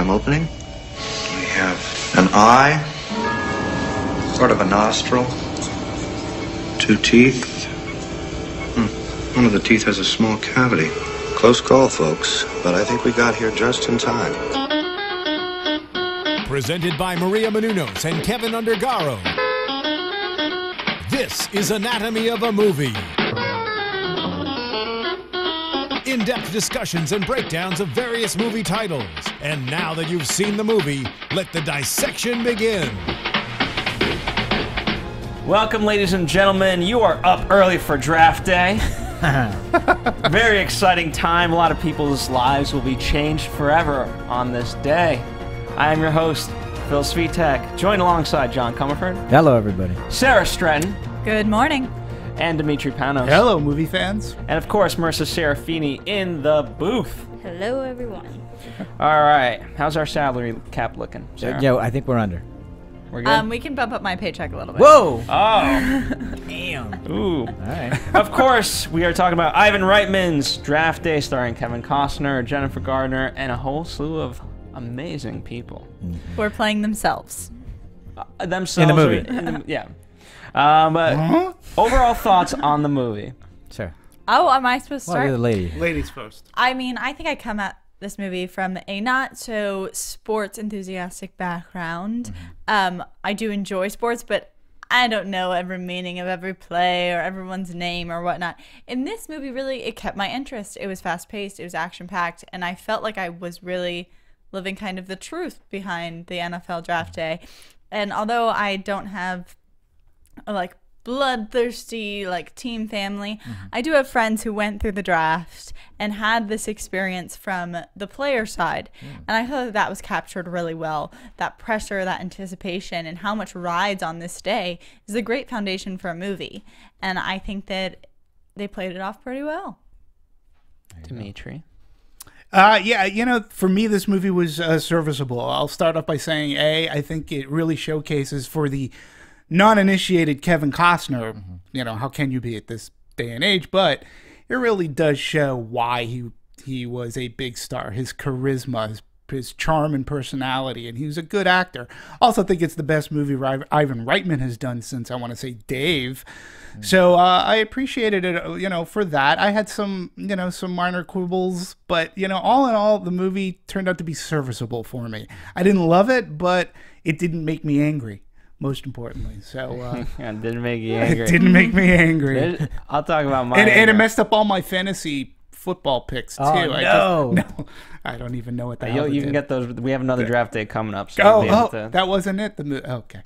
I'm opening. We have an eye, sort of a nostril, 2 teeth. One of the teeth has a small cavity. Close call, folks, but I think we got here just in time. Presented by Maria Menounos and Kevin Undergaro. This is Anatomy of a Movie. In-depth discussions and breakdowns of various movie titles. And now that you've seen the movie, let the dissection begin. Welcome, ladies and gentlemen. You are up early for draft day. Very exciting time. A lot of people's lives will be changed forever on this day. I am your host, Phil Svitek, joined alongside John Comerford. Hello, everybody. Sara Stretton. Good morning. And Demetri Panos. Hello, movie fans. And of course, Marissa Serafini in the booth. Hello, everyone. All right. How's our salary cap looking, Sarah? Yeah, I think we're under. We're good? We can bump up my paycheck a little bit. Whoa! Oh. Damn. Ooh. All right. Of course, we are talking about Ivan Reitman's Draft Day, starring Kevin Costner, Jennifer Gardner, and a whole slew of amazing people. Who are playing themselves. Themselves. In the movie. Yeah. But overall thoughts on the movie. Sure. Oh, am I supposed to Well, start? you're the lady. Ladies first. I mean, I think I come at this movie from a not so sports enthusiastic background. I do enjoy sports, but I don't know every meaning of every play or everyone's name or whatnot. In this movie, really, it kept my interest. It was fast-paced, it was action-packed, and I felt like I was really living kind of the truth behind the NFL Draft Day. And although I don't have like bloodthirsty like team family, I do have friends who went through the draft and had this experience from the player side, and I thought that was captured really well. That pressure, that anticipation, and how much rides on this day is a great foundation for a movie, and I think that they played it off pretty well. Demetri. Yeah, you know, for me, this movie was serviceable. I'll start off by saying, I think it really showcases for the non-initiated Kevin Costner, you know, how can you be at this day and age? But it really does show why he was a big star. His charisma, his charm and personality, and he was a good actor. Also think it's the best movie Ivan Reitman has done since, I want to say, Dave. So I appreciated it, you know, for that. I had some, you know, some minor quibbles, but, you know, all in all, the movie turned out to be serviceable for me. I didn't love it, but it didn't make me angry. Most importantly, so It didn't make you angry. It didn't make me angry. I'll talk about my and it anger. messed up all my fantasy football picks too. Oh, no. I don't even know what the hell You it can did. get those. We have another draft day coming up. So you'll be able to... That wasn't it. Okay.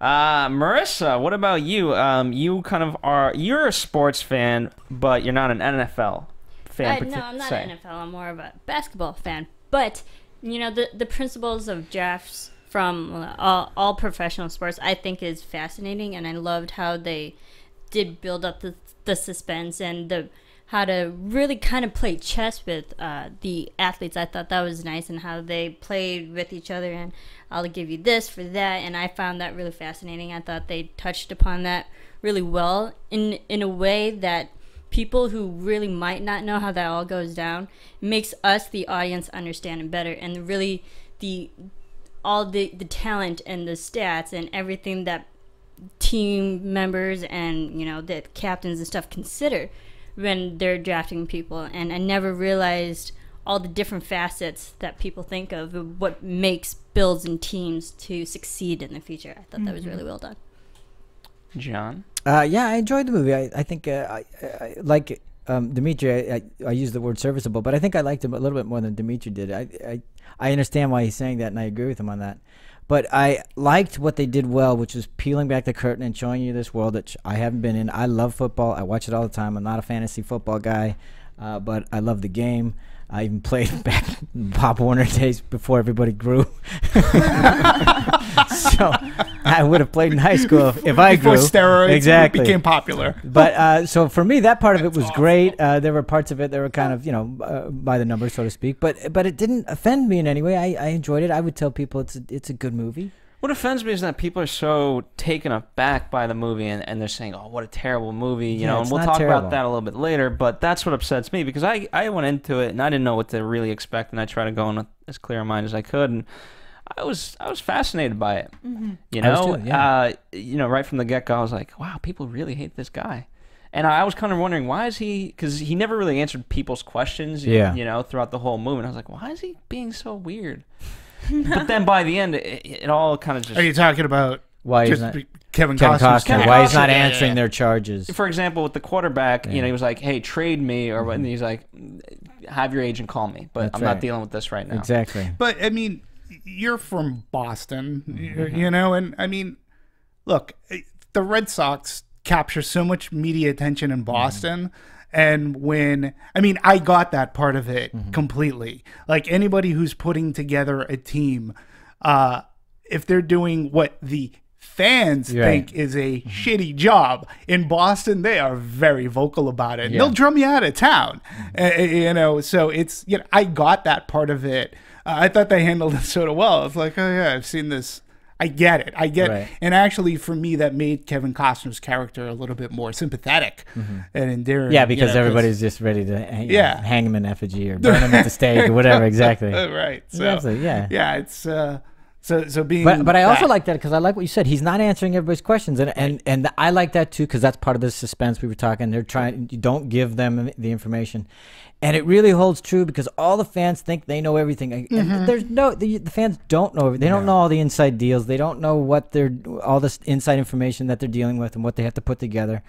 Marissa, what about you? You kind of are. You're a sports fan, but you're not an NFL fan. No, I'm not an NFL. I'm more of a basketball fan. But you know, the principles of drafts from all professional sports, I think, is fascinating, and I loved how they did build up the suspense and how to really kind of play chess with the athletes. I thought that was nice, and how they played with each other, and I'll give you this for that, and I found that really fascinating. I thought they touched upon that really well in a way that people who really might not know how that all goes down makes us, the audience, understand it better, and really all the talent and the stats and everything that team members and, you know, the captains and stuff consider when they're drafting people. And I never realized all the different facets that people think of what makes builds and teams to succeed in the future. I thought that was really well done. John? Yeah, I enjoyed the movie. I think I like Demetri. I used the word serviceable, but I think I liked him a little bit more than Demetri did. I understand why he's saying that, and I agree with him on that. But I liked what they did well, which was peeling back the curtain and showing you this world that I haven't been in. I love football. I watch it all the time. I'm not a fantasy football guy, but I love the game. I even played back in Pop Warner days before everybody grew. So I would have played in high school if I grew. Before steroids exactly became popular. But so for me, that part of it was great. There were parts of it that were kind of, you know, by the numbers, so to speak. But it didn't offend me in any way. I enjoyed it. I would tell people it's a good movie. What offends me is that people are so taken aback by the movie and they're saying, "Oh, what a terrible movie," you know. And we'll talk about that a little bit later. But that's what upsets me because I went into it and I didn't know what to really expect, and I tried to go in with as clear a mind as I could, and I was fascinated by it. You know, right from the get go, I was like, "Wow, people really hate this guy." And I was kind of wondering, why is he... Because he never really answered people's questions, you know, throughout the whole movie. And I was like, why is he being so weird? But then by the end, it all kind of just... Are you talking about why he's not, Kevin Costner? Why he's not answering their charges? For example, with the quarterback, you know, he was like, hey, trade me. Or and he's like, have your agent call me. But I'm not dealing with this right now. Exactly. But, I mean, you're from Boston, you know? And, I mean, look, the Red Sox... capture so much media attention in Boston, and when I got that part of it completely. Like anybody who's putting together a team, if they're doing what the fans think is a shitty job in Boston, they are very vocal about it. They'll drum you out of town, you know. So it's I got that part of it. I thought they handled it so well. It's like, oh yeah, I've seen this. I get it. it. And actually, for me, that made Kevin Costner's character a little bit more sympathetic and endearing. Yeah, because everybody's just ready to hang him in effigy or burn him at the stake or whatever. Exactly. Right. So, exactly. Yeah. Yeah. It's so being. But I also like that because I like what you said. He's not answering everybody's questions, and I like that too because that's part of the suspense we were talking. They're trying. You don't give them the information. And it really holds true because all the fans think they know everything. And there's the fans don't know everything. They don't know all the inside deals. They don't know all this inside information that they're dealing with and what they have to put together.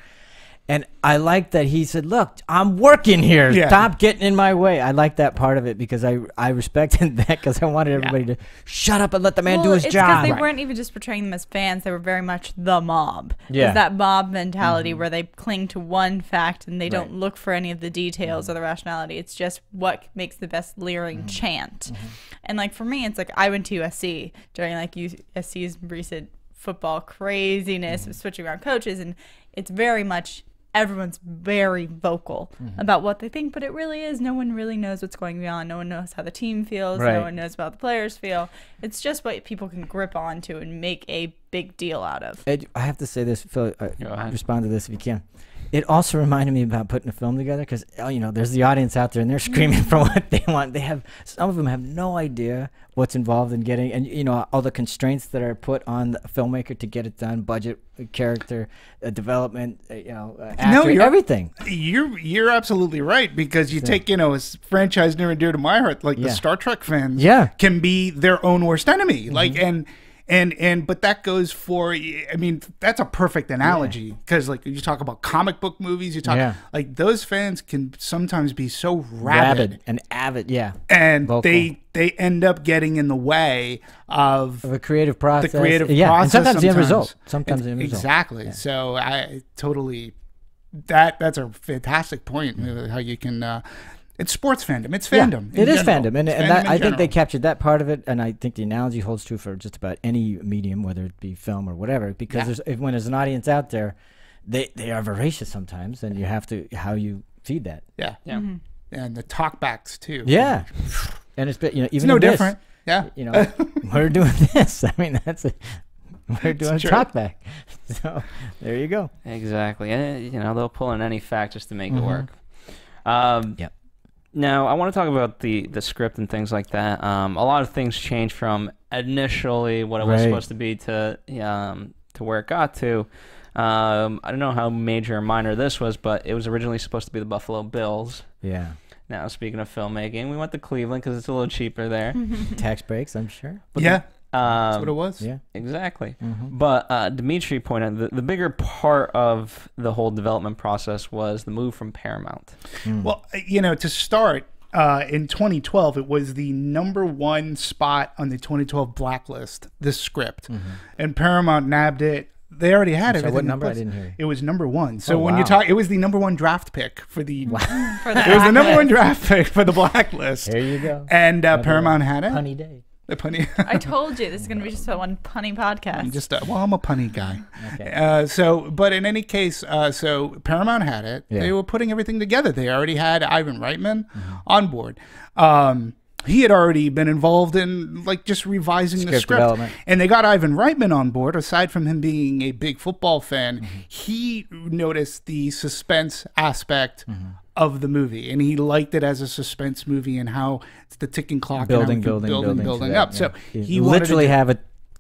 And I like that he said, look, I'm working here. Yeah. Stop getting in my way. I like that part of it because I respected that because I wanted everybody to shut up and let the man do his job. Because they weren't even just portraying them as fans. They were very much the mob. Yeah. It's that mob mentality where they cling to one fact and they don't look for any of the details or the rationality. It's just what makes the best leering chant. And like for me, it's like I went to USC during like USC's recent football craziness of switching around coaches, and it's very much... everyone's very vocal about what they think, but it really is. No one really knows what's going on. No one knows how the team feels. No one knows how the players feel. It's just what people can grip onto and make a big deal out of. I have to say this, Phil. Respond to this if you can. It also reminded me about putting a film together because there's the audience out there and they're screaming for what they want. Some of them have no idea what's involved in getting, and all the constraints that are put on the filmmaker to get it done, budget, character, development, actor, everything. You're absolutely right because you take a franchise near and dear to my heart, like the Star Trek fans, can be their own worst enemy, like but that goes for, that's a perfect analogy because like you talk about comic book movies, you talk like those fans can sometimes be so rabid and avid, and vocal. They end up getting in the way of a creative process. The creative process, and sometimes the end result. Sometimes the end result. Exactly. Yeah. So I totally that's a fantastic point. How you can. It's sports fandom. It's fandom. It is fandom. And I think they captured that part of it. And I think the analogy holds true for just about any medium, whether it be film or whatever. Because when there's an audience out there, they are voracious sometimes. And you have to, how you feed that. Yeah. And the talkbacks, too. Yeah. And it's, even it's no different. Yeah. We're doing this. We're doing talkback. So there you go. Exactly. And, they'll pull in any fact just to make it work. Yep. Now, I want to talk about the script and things like that. A lot of things changed from initially what it was supposed to be to where it got to. I don't know how major or minor this was, but it was originally supposed to be the Buffalo Bills. Yeah. Now, speaking of filmmaking, we went to Cleveland because it's a little cheaper there. Tax breaks, I'm sure. But that's what it was. Yeah, exactly. But Demetri pointed out the bigger part of the whole development process was the move from Paramount. Well, to start in 2012, it was the #1 spot on the 2012 blacklist. This script, and Paramount nabbed it. They already had it. What number? I didn't hear. It was #1. So when you talk, it was the #1 draft pick for the. It was the #1 draft pick for the blacklist. There you go. And Paramount had it. Punny day. The punny. I told you this is going to be just one punny podcast. I'm a punny guy. Okay. But in any case, so Paramount had it. Yeah. They were putting everything together. They already had Ivan Reitman on board. he had already been involved in like just revising the script. Development. And they got Ivan Reitman on board. Aside from him being a big football fan, he noticed the suspense aspect of the movie, and he liked it as a suspense movie and how it's the ticking clock, building up. So he literally have a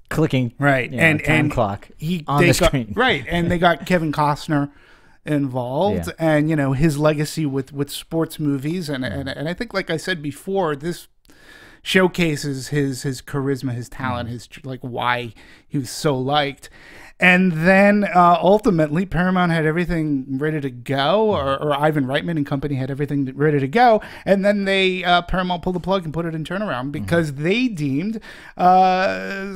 clicking right time clock on the screen. Right, and they got Kevin Costner involved, and his legacy with sports movies, and I think, like I said before, this showcases his charisma, his talent, his like why he was so liked. And then ultimately Paramount had everything ready to go, or Ivan Reitman and company had everything ready to go, and then they Paramount pulled the plug and put it in turnaround because they deemed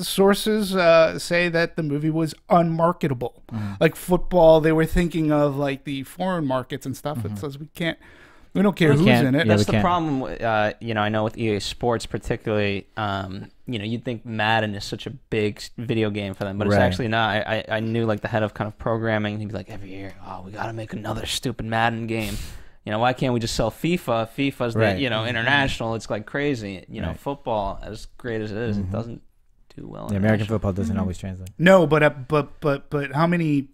sources say that the movie was unmarketable. Like football, they were thinking of like the foreign markets and stuff. It says we don't care who's in it. That's the problem. I know with EA Sports particularly, you'd think Madden is such a big video game for them, but it's actually not. I knew like the head of kind of programming, he'd be like, every year, we got to make another stupid Madden game. Why can't we just sell FIFA? FIFA's the, international. It's like crazy. Football, as great as it is, it doesn't do well. The American football doesn't always translate. No, but how many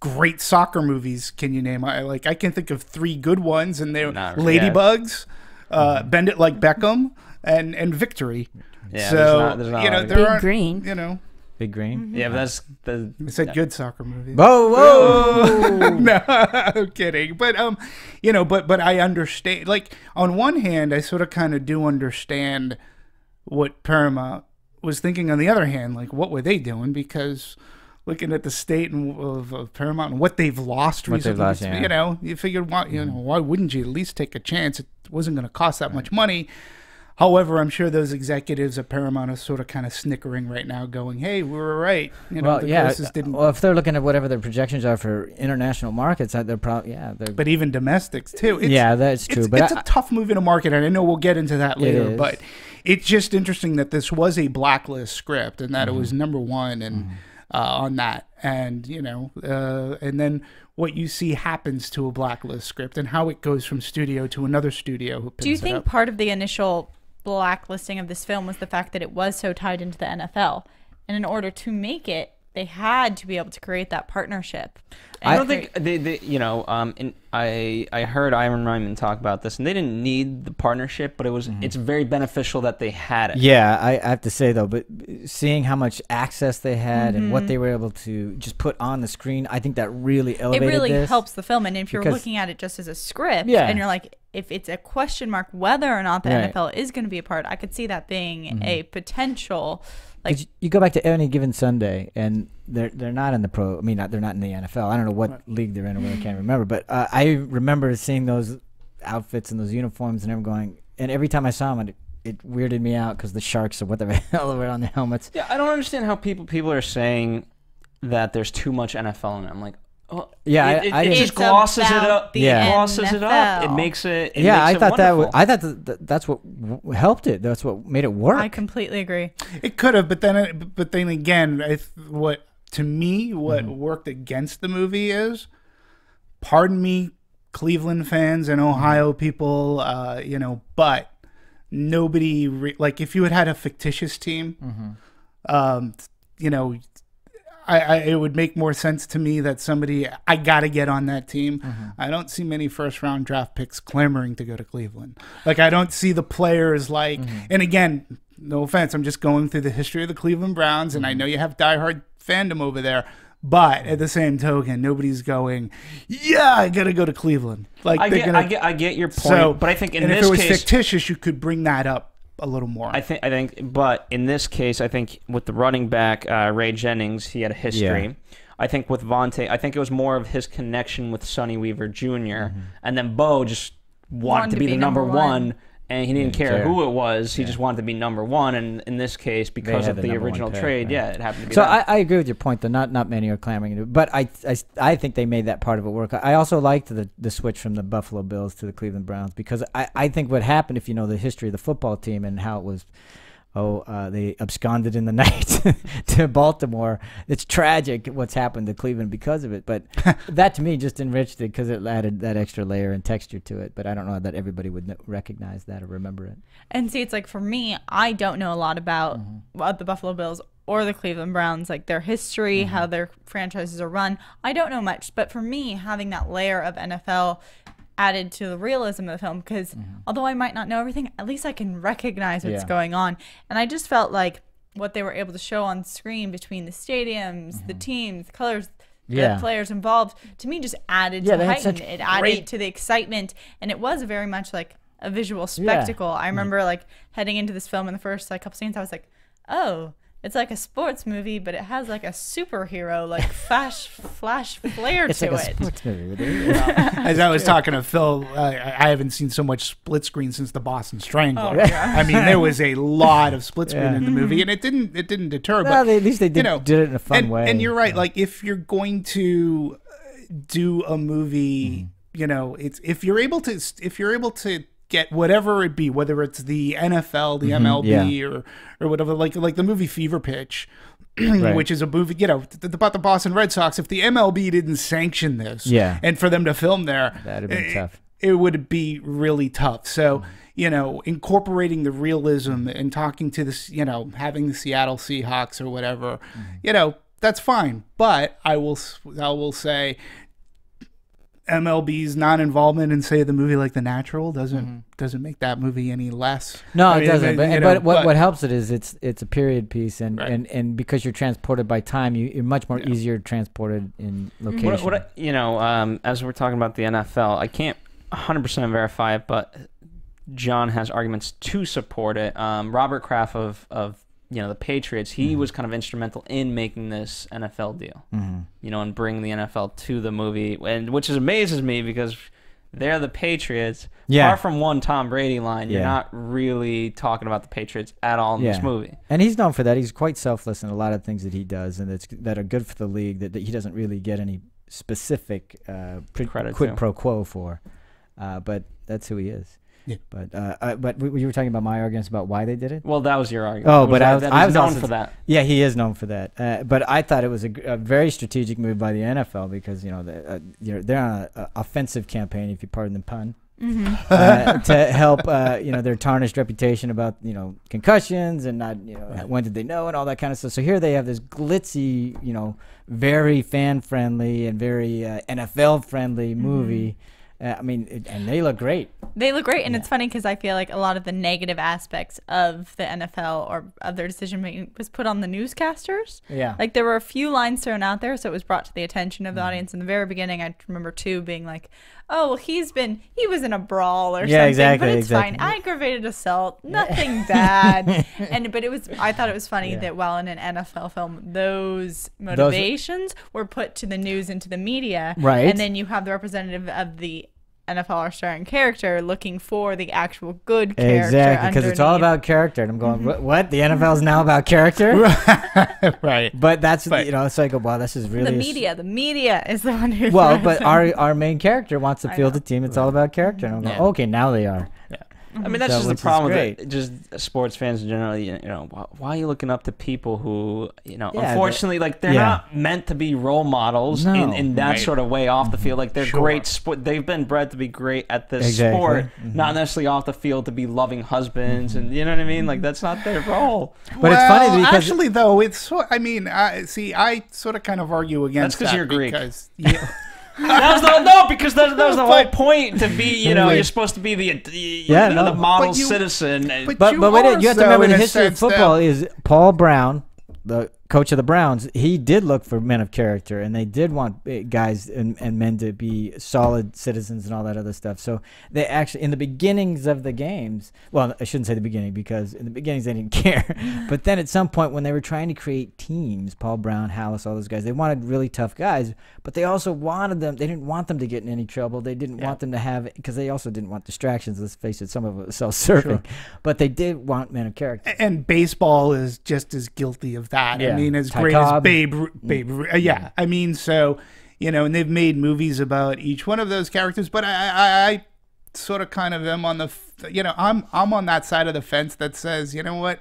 great soccer movies can you name? I can think of 3 good ones, and they're Ladybugs, Bend It Like Beckham, and Victory. Yeah, so there's not there Big aren't, Green. Big Green. Yeah, but that's the. I said good soccer movie. Whoa! No, I'm kidding. But but I understand. Like on one hand, I sort of kind of do understand what Paramount was thinking. On the other hand, like what were they doing? Because looking at the state of Paramount and what they've lost recently, you figured, why wouldn't you at least take a chance? It wasn't going to cost that much money. However, I'm sure those executives at Paramount are sort of kind of snickering right now, going, "Hey, we were right." Well, if they're looking at whatever their projections are for international markets, they're probably But even domestics too. That's true. But it's a tough movie to market, and I know we'll get into that later. But it's just interesting that this was a blacklist script, and that it was number one and on that, and and then what you see happens to a blacklist script and how it goes from studio to another studio. Who Do you think part of the initial blacklisting of this film was the fact that it was so tied into the NFL, and in order to make it, they had to be able to create that partnership? I don't think I heard Ivan Reitman talk about this, and they didn't need the partnership, but it's very beneficial that they had it. Yeah, I have to say though, but seeing how much access they had and what they were able to just put on the screen, I think that really elevated it. Really this. helps the film, and if you're looking at it just as a script, and you're like, if it's a question mark whether or not the NFL is going to be a part, I could see that being a potential. Like you go back to Any Given Sunday, and they're not in the pro. I mean, they're not in the NFL. I don't know what league they're in, or I can't remember. But I remember seeing those outfits and those uniforms, and going. And every time I saw them, it weirded me out because the sharks or whatever the hell were on the helmets. Yeah, I don't understand how people are saying that there's too much NFL in it. I'm like, it just glosses it up. Glosses it up. It makes it. I thought that's what helped it. That's what made it work. I completely agree. It could have, but then again, what worked against the movie is, pardon me, Cleveland fans and Ohio people, but nobody like if you had a fictitious team, it would make more sense to me that I got to get on that team. I don't see many first-round draft picks clamoring to go to Cleveland. Like, I don't see the players like, and again, no offense, I'm just going through the history of the Cleveland Browns, and I know you have diehard fandom over there, but at the same token, nobody's going, I got to go to Cleveland. Like, I get your point, but I think in this case, if it was fictitious, you could bring that up a little more. I think, but in this case, I think with the running back Ray Jennings, he had a history. Yeah. I think with Vontae, I think it was more of his connection with Sonny Weaver Jr. And then Bo just wanted to be the number one, and he didn't care who it was. He just wanted to be number one. And in this case, because of the original trade, it happened to be. So I agree with your point, though. Not many are clamoring, but I think they made that part of it work. I also liked the switch from the Buffalo Bills to the Cleveland Browns, because I think what happened, if you know the history of the football team and how it was they absconded in the night to Baltimore. It's tragic what's happened to Cleveland because of it. But that to me just enriched it because it added that extra layer and texture to it. But I don't know that everybody would recognize that or remember it. And see, it's like for me, I don't know a lot about the Buffalo Bills or the Cleveland Browns, like their history, how their franchises are run. I don't know much. But for me, having that layer of NFL added to the realism of the film, because although I might not know everything, at least I can recognize what's going on. And I just felt like what they were able to show on screen between the stadiums, the teams, the colors, the players involved, to me just added to the heighten. It added to the excitement, and it was very much like a visual spectacle. I remember like heading into this film in the first like couple scenes, I was like, oh, it's like a sports movie, but it has like a superhero, like flash flair It's to like a it. sports movie. As I was talking to Phil, I haven't seen so much split screen since the Boston Strangler. Oh, yeah. I mean, there was a lot of split screen in the movie, and it didn't deter. Well, But at least they did it in a fun way. And you're right. Like if you're going to do a movie, you know, it's if you're able to get whatever it be, whether it's the NFL, the MLB, or whatever, like the movie Fever Pitch, which is a movie, you know, about the Boston Red Sox. If the MLB didn't sanction this, and for them to film there, that'd have been tough. It would be really tough. So, you know, incorporating the realism and talking to this, you know, having the Seattle Seahawks or whatever, you know, that's fine. But I will say, MLB's non-involvement in, say, the movie like The Natural doesn't make that movie any less. No, I it mean, doesn't. you know, But what helps it is it's a period piece, and because you're transported by time, you're much more easier transported in location. You know, as we're talking about the NFL, I can't 100% verify it, but John has arguments to support it. Robert Kraft of you know, the Patriots, he was kind of instrumental in making this NFL deal, you know, and bringing the NFL to the movie, and which amazes me because they're the Patriots. Apart from one Tom Brady line, you're not really talking about the Patriots at all in this movie. And he's known for that. He's quite selfless in a lot of things that he does, and that are good for the league, that he doesn't really get any specific quid pro quo for. But that's who he is. Yeah. But you were talking about my arguments about why they did it? Well, that was your argument. Oh, but I was known for that. Yeah, he is known for that. But I thought it was a very strategic move by the NFL because, you know, they're on an offensive campaign, if you pardon the pun, to help, you know, their tarnished reputation about, you know, concussions and not, you know, when did they know and all that kind of stuff. So here they have this glitzy, you know, very fan-friendly and very NFL-friendly movie. I mean, and they look great. They look great, and it's funny because I feel like a lot of the negative aspects of the NFL or of their decision making was put on the newscasters. Yeah, like there were a few lines thrown out there, so it was brought to the attention of the audience in the very beginning. I remember too being like, "Oh, well, he was in a brawl or something, exactly, but it's fine. Aggravated assault, nothing bad." I thought it was funny that while in an NFL film, those motivations were put to the news and to the media, right? And then you have the representative of the NFL or starring character looking for the actual good character. Exactly, because it's all about character. And I'm going, what? The NFL is now about character? Right. But that's, you know, it's like, wow, this is really... The media is the one who... Well, but our main character wants to field the team. It's all about character. And I'm going, okay, now they are. Yeah. I mean, that's just the problem with it. Just sports fans in general, you know, why are you looking up to people who, you know, unfortunately, like, they're not meant to be role models in that sort of way off the field. Like, they're great sport. They've been bred to be great at this sport, not necessarily off the field to be loving husbands. And you know what I mean? Like, that's not their role. But it's funny because... Actually, though, it's... I mean, I sort of kind of argue against that. That's because you're Greek. Because that was the whole point, to be, you know, you're supposed to be the model citizen. But you have to remember the history of football is Paul Brown, the coach of the Browns. He did look for men of character, and they did want guys and men to be solid citizens and all that other stuff. So they actually, in the beginnings of the games, well, I shouldn't say the beginning, because in the beginnings they didn't care. But then at some point when they were trying to create teams, Paul Brown, Hallis, all those guys, they wanted really tough guys, but they also wanted them, they didn't want them to get in any trouble. They didn't want them to have, because they also didn't want distractions. Let's face it, some of it was self-serving. But they did want men of character. And baseball is just as guilty of that. I mean, as great as Babe, I mean, so, you know, and they've made movies about each one of those characters, but I sort of kind of am on the, you know, I'm on that side of the fence that says, you know what,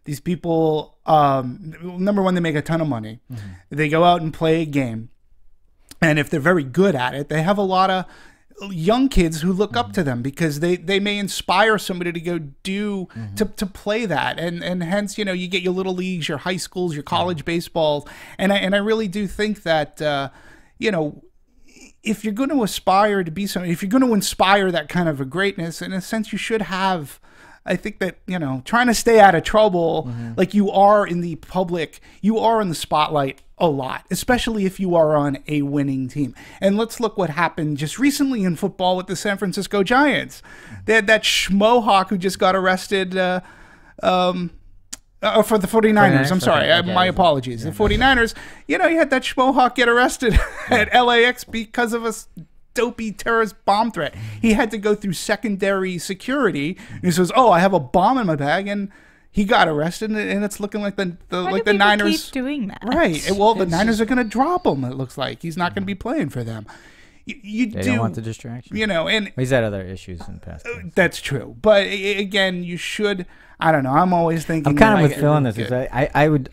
These people, number one, they make a ton of money. They go out and play a game. And if they're very good at it, they have a lot of young kids who look up to them because they may inspire somebody to go do to play that, and hence you get your little leagues, your high schools, your college baseballs, and I really do think that if you're going to aspire to be something, if you're going to inspire that kind of a greatness, in a sense you should have. I think that, trying to stay out of trouble, like you are in the public, you are in the spotlight a lot, especially if you are on a winning team. And let's look what happened just recently in football with the San Francisco Giants. They had that schmohawk who just got arrested for the 49ers. I'm sorry. My apologies. The 49ers, you had that schmohawk get arrested at LAX because of a dopey terrorist bomb threat. He had to go through secondary security. And he says, "Oh, I have a bomb in my bag," and he got arrested. And it's looking like the Niners keep doing that, right? Well, the Niners are going to drop him. It looks like he's not going to be playing for them. They don't want the distraction, and he's had other issues in the past. That's true, but again, you should. I don't know. I'm always thinking. I'm kind of with Phil on this. I wouldn't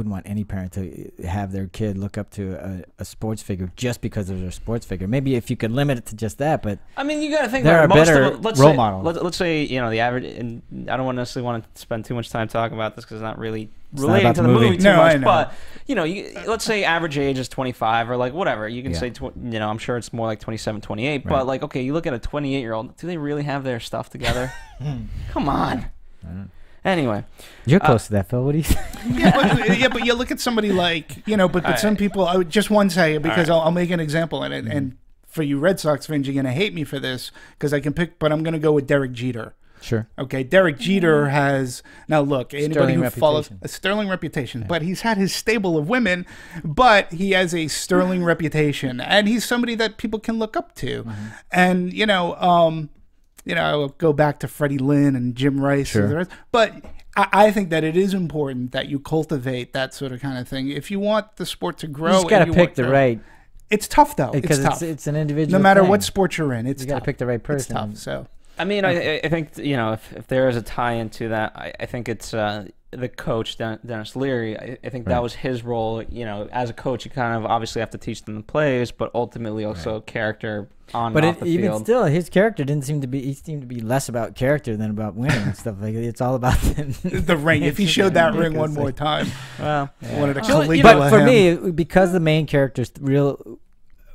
want any parent to have their kid look up to a sports figure just because of their sports figure. Maybe if you could limit it to just that, but I mean, you got to think there about are most better of them, role models. Let's say the average, and I don't necessarily want to spend too much time talking about this because it's not really It's relating not to about the the movie movie. too No, I much. know. But let's say average age is 25 or like whatever. You can say I'm sure it's more like 27, 28. But like, okay, you look at a 28-year-old. Do they really have their stuff together? Come on. Anyway, you're close to that, Phil. What do you say? But you look at somebody like but some people. I would just one say because I'll make an example in it, and for you Red Sox fans, you're gonna hate me for this because I can pick, but I'm gonna go with Derek Jeter. Sure. Okay, Derek Jeter has anybody Sterling who follows a sterling reputation, but he's had his stable of women, but he has a sterling reputation, and he's somebody that people can look up to, and I'll go back to Freddie Lynn and Jim Rice and the rest, but I think that it is important that you cultivate that sort of kind of thing if you want the sport to grow. You just got to pick the right. It's tough though, because it's tough. It's an individual. No matter thing. what sport you're in, it's you got to pick the right person. It's tough. So I mean, I think if there is a tie into that, I think it's the coach Dennis Leary. I think that was his role. As a coach, you kind of obviously have to teach them the plays, but ultimately also character on and off the even field. still, his character didn't seem to be. He seemed to be less about character than about winning and stuff like that. It's all about the ring. If he showed that ring one more time, well, wanted to Caligula but for him. me, because the main character's real.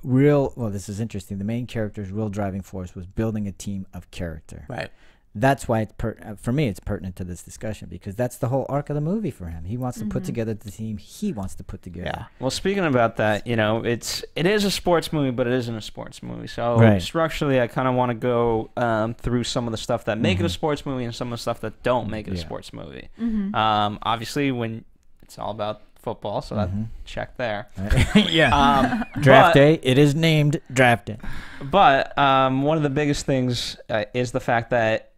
Well, this is interesting. The main character's real driving force was building a team of character. Right. That's why it's for me. It's pertinent to this discussion because that's the whole arc of the movie for him. He wants to put together the team he wants to put together. Yeah. Well, speaking about that, it is a sports movie, but it isn't a sports movie. So structurally, I kind of want to go through some of the stuff that make it a sports movie and some of the stuff that don't make it a sports movie. Obviously, when it's all about football, so that check there. Draft day. It is named Draft Day. But one of the biggest things is the fact that,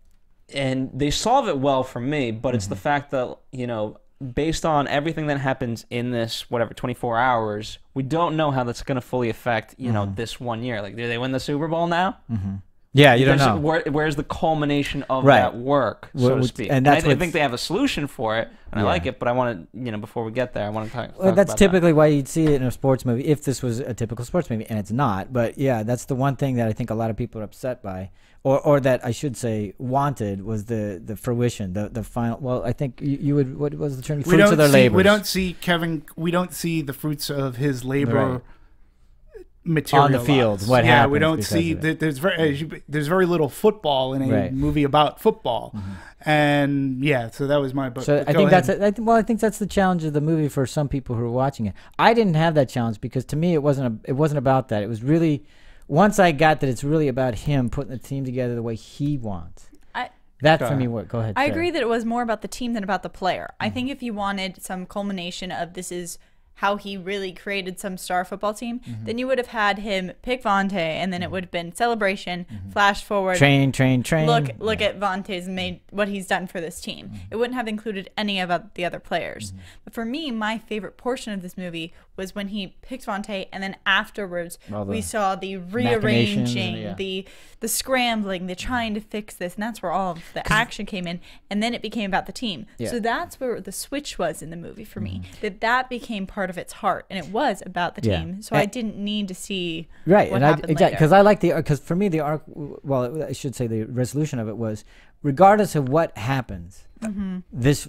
and they solve it well for me, but it's the fact that, based on everything that happens in this, 24 hours, we don't know how that's going to fully affect, this 1 year. Like, do they win the Super Bowl now? Yeah, you don't know. Where's the culmination of that work, so to speak? And that's I think they have a solution for it, and I like it, but I want to, before we get there, I want to talk Well, that's about typically why you'd see it in a sports movie if this was a typical sports movie, and it's not. But yeah, that's the one thing that I think a lot of people are upset by, or that I should say wanted, was the fruition, the final. Well, I think you would. What was the term? Fruits of their labor. We don't see We don't see the fruits of his labor. On the field, what happens? Yeah, we don't see that. There's very little football in a movie about football, and so that was my book. So I think I think that's the challenge of the movie for some people who are watching it. I didn't have that challenge because to me it wasn't about that. It was really, once I got that it's really about him putting the team together the way he wants. That for me, go ahead. I agree that it was more about the team than about the player. I think if you wanted some culmination of this is how he really created some star football team, then you would have had him pick Vontae, and then it would have been celebration, flash forward. Train. Look at Vontae's made what he's done for this team. It wouldn't have included any of the other players. But for me, my favorite portion of this movie was when he picked Vontae, and then afterwards we saw the rearranging, the scrambling, the trying to fix this, and that's where all of the action came in, and then it became about the team. So that's where the switch was in the movie for me. That became part of its heart, and it was about the team. So I didn't need to see what happened later. Because I like because for me the arc, well, I should say the resolution of it was, regardless of what happens, this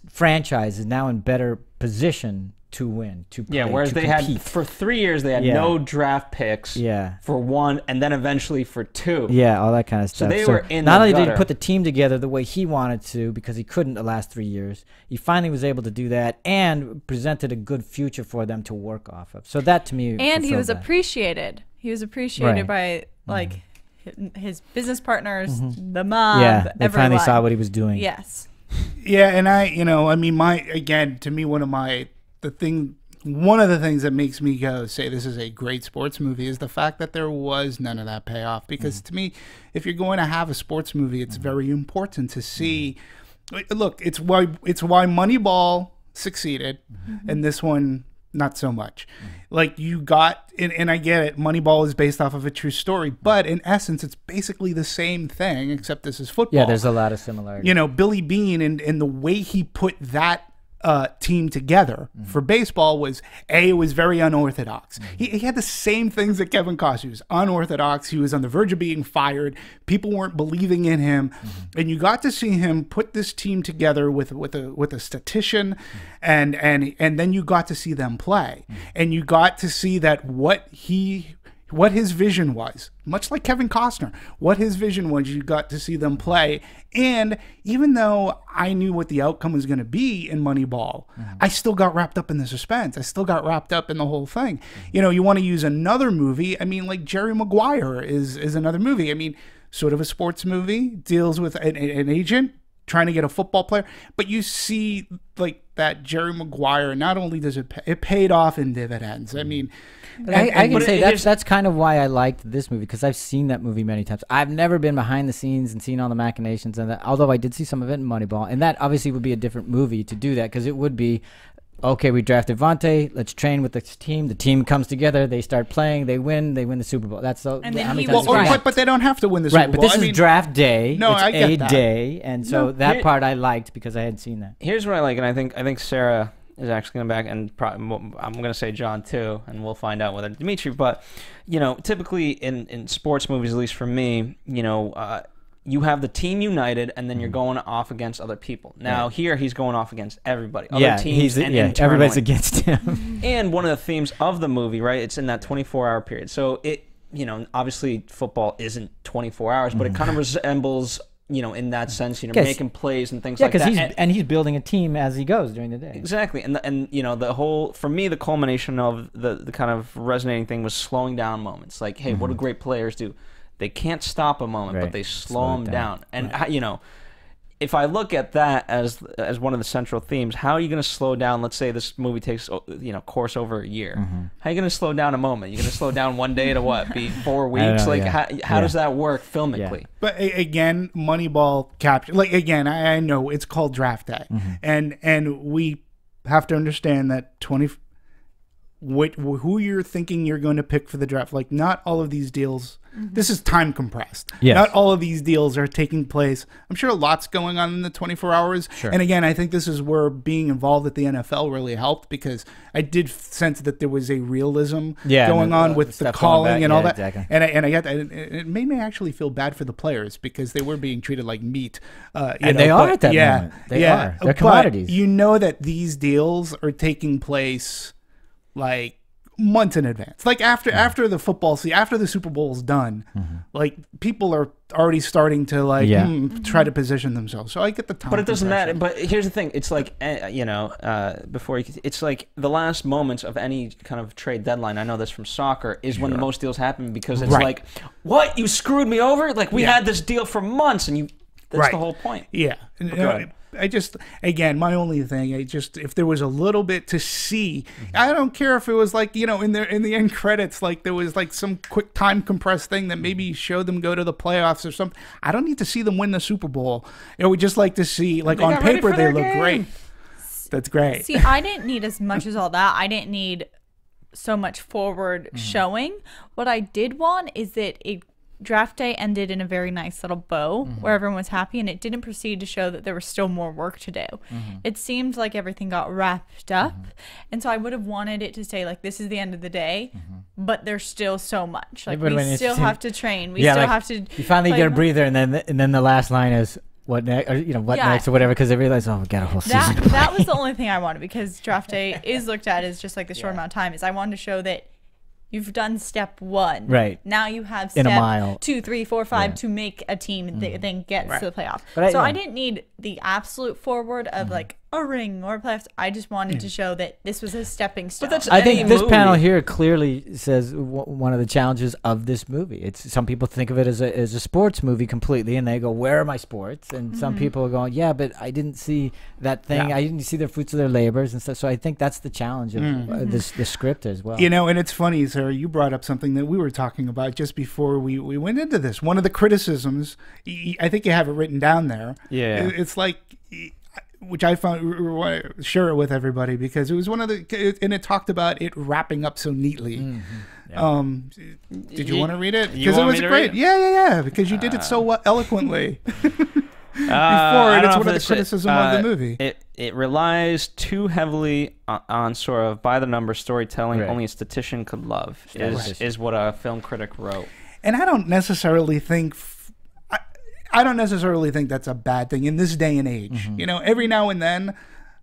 franchise is now in better position to win, to play, whereas they compete. had for 3 years they had no draft picks for 1 and then eventually for 2. All that kind of stuff. So they were in not the only gutter. did he put the team together the way he wanted to, because he couldn't the last 3 years, he finally was able to do that and presented a good future for them to work off of. So that to me, and he was fulfilled that. appreciated. He was appreciated by like his business partners, the mob, they everyone. finally saw what he was doing. Yes. Yeah, and to me, one of the things that makes me go say this is a great sports movie is the fact that there was none of that payoff. Because to me, if you're going to have a sports movie, it's very important to see. Look, it's why Moneyball succeeded, and this one not so much. Like you got, and I get it, Moneyball is based off of a true story, but in essence, it's basically the same thing, except this is football. Yeah, there's a lot of similarities. You know, Billy Beane and the way he put that team together for baseball was it was very unorthodox. He had the same things that Kevin Costner. He was unorthodox. He was on the verge of being fired. People weren't believing in him, and you got to see him put this team together with a statistician, and then you got to see them play, and you got to see that what his vision was, much like Kevin Costner, what his vision was, you got to see them play. And even though I knew what the outcome was going to be in Moneyball, I still got wrapped up in the suspense. I still got wrapped up in the whole thing. You know, you want to use another movie. I mean, like Jerry Maguire is another movie. I mean, sort of a sports movie, deals with an agent trying to get a football player. But you see like that Jerry Maguire, not only does it paid off in dividends. I mean, but I can say that's kind of why I liked this movie, because I've seen that movie many times. I've never been behind the scenes and seen all the machinations and that, although I did see some of it in Moneyball, and that obviously would be a different movie to do that, because it would be, okay, we drafted Vontae, let's train with the team. The team comes together, they start playing, they win the Super Bowl. That's so. And then how many he times was have you but they don't have to win the right, Super Bowl. but this is draft day. No, it's I get a that. day, and so that part I liked because I had seen that. Here's what I like, and I think Sarah is actually going to back, and I'm going to say John too, and we'll find out whether Demetri. But you know, typically in sports movies, at least for me, you know, you have the team united, and then you're going off against other people. Now here he's going off against everybody, other teams, and everybody's against him. And one of the themes of the movie, right? It's in that 24-hour period. So it, you know, obviously football isn't 24 hours, but it kind of resembles. You know, in that sense, you know, making plays and things like that. Yeah, because he's building a team as he goes during the day. Exactly, and you know, the whole, for me, the culmination of the kind of resonating thing was slowing down moments. Like, hey, what do great players do? They can't stop a moment, but they slow them down. And you know, if I look at that as one of the central themes, how are you going to slow down? Let's say this movie takes, you know, course over a year. How are you going to slow down a moment? You're going to slow down one day to what? Be 4 weeks? Like, how does that work filmically? Yeah. But again, Moneyball capture. Like again, I know it's called draft day, and we have to understand that who you're thinking you're going to pick for the draft. Like, not all of these deals. This is time compressed. Yes. Not all of these deals are taking place. I'm sure a lot's going on in the 24 hours. Sure. And again, I think this is where being involved at the NFL really helped, because I did sense that there was a realism going on with the calling and all that. Exactly. And I got that. It made me actually feel bad for the players, because they were being treated like meat. They are at that moment. They are. They're commodities. But you know that these deals are taking place like months in advance. Like after the football season, after the Super Bowl is done, like people are already starting to like try to position themselves. So I get the time. But it doesn't matter. But here's the thing: it's like you know, it's like the last moments of any kind of trade deadline. I know this from soccer is when the most deals happen, because it's like, what, you screwed me over? Like we had this deal for months, and you. That's the whole point. Yeah. again, my only thing, if there was a little bit to see, I don't care if it was like, you know, in the end credits, like there was like some quick time compressed thing that maybe showed them go to the playoffs or something. I don't need to see them win the Super Bowl. You know, we just like to see, like on paper, they look great. That's great. See, I didn't need as much as all that. I didn't need so much forward showing. What I did want is that draft day ended in a very nice little bow where everyone was happy, and it didn't proceed to show that there was still more work to do. It seemed like everything got wrapped up, and so I would have wanted it to say like, this is the end of the day, but there's still so much. Like, we still have to train. We still have to. You finally get a breather, and then the last line is, what next, or, you know, what next or whatever, because they realize, oh, we got a whole season. That was the only thing I wanted, because draft day is looked at as just like the short amount of time. Is I wanted to show that you've done step 1. Right. Now you have In step a mile. 2, 3, 4, 5 to make a team that then gets to the playoffs. But I didn't need the absolute forward of like a ring or playoffs. I just wanted to show that this was a stepping stone. But that's I think this movie. panel here clearly says one of the challenges of this movie. It's some people think of it as a sports movie completely, and they go, "Where are my sports?" And some people are going, "Yeah, but I didn't see that thing. I didn't see the fruits of their labors and stuff." So I think that's the challenge of the script as well. You know, and it's funny, Sarah, you brought up something that we were talking about just before we went into this. One of the criticisms, I think you have it written down there. Yeah. It's like, which I found, share it with everybody, because it was one of the, and it talked about it wrapping up so neatly. Did you want to read it? Because it was great. Yeah, because you did it so eloquently. Before, and it's one of the criticisms of the movie. It relies too heavily on sort of by the numbers storytelling only a statistician could love, is what a film critic wrote. And I don't necessarily think that's a bad thing in this day and age. You know, every now and then,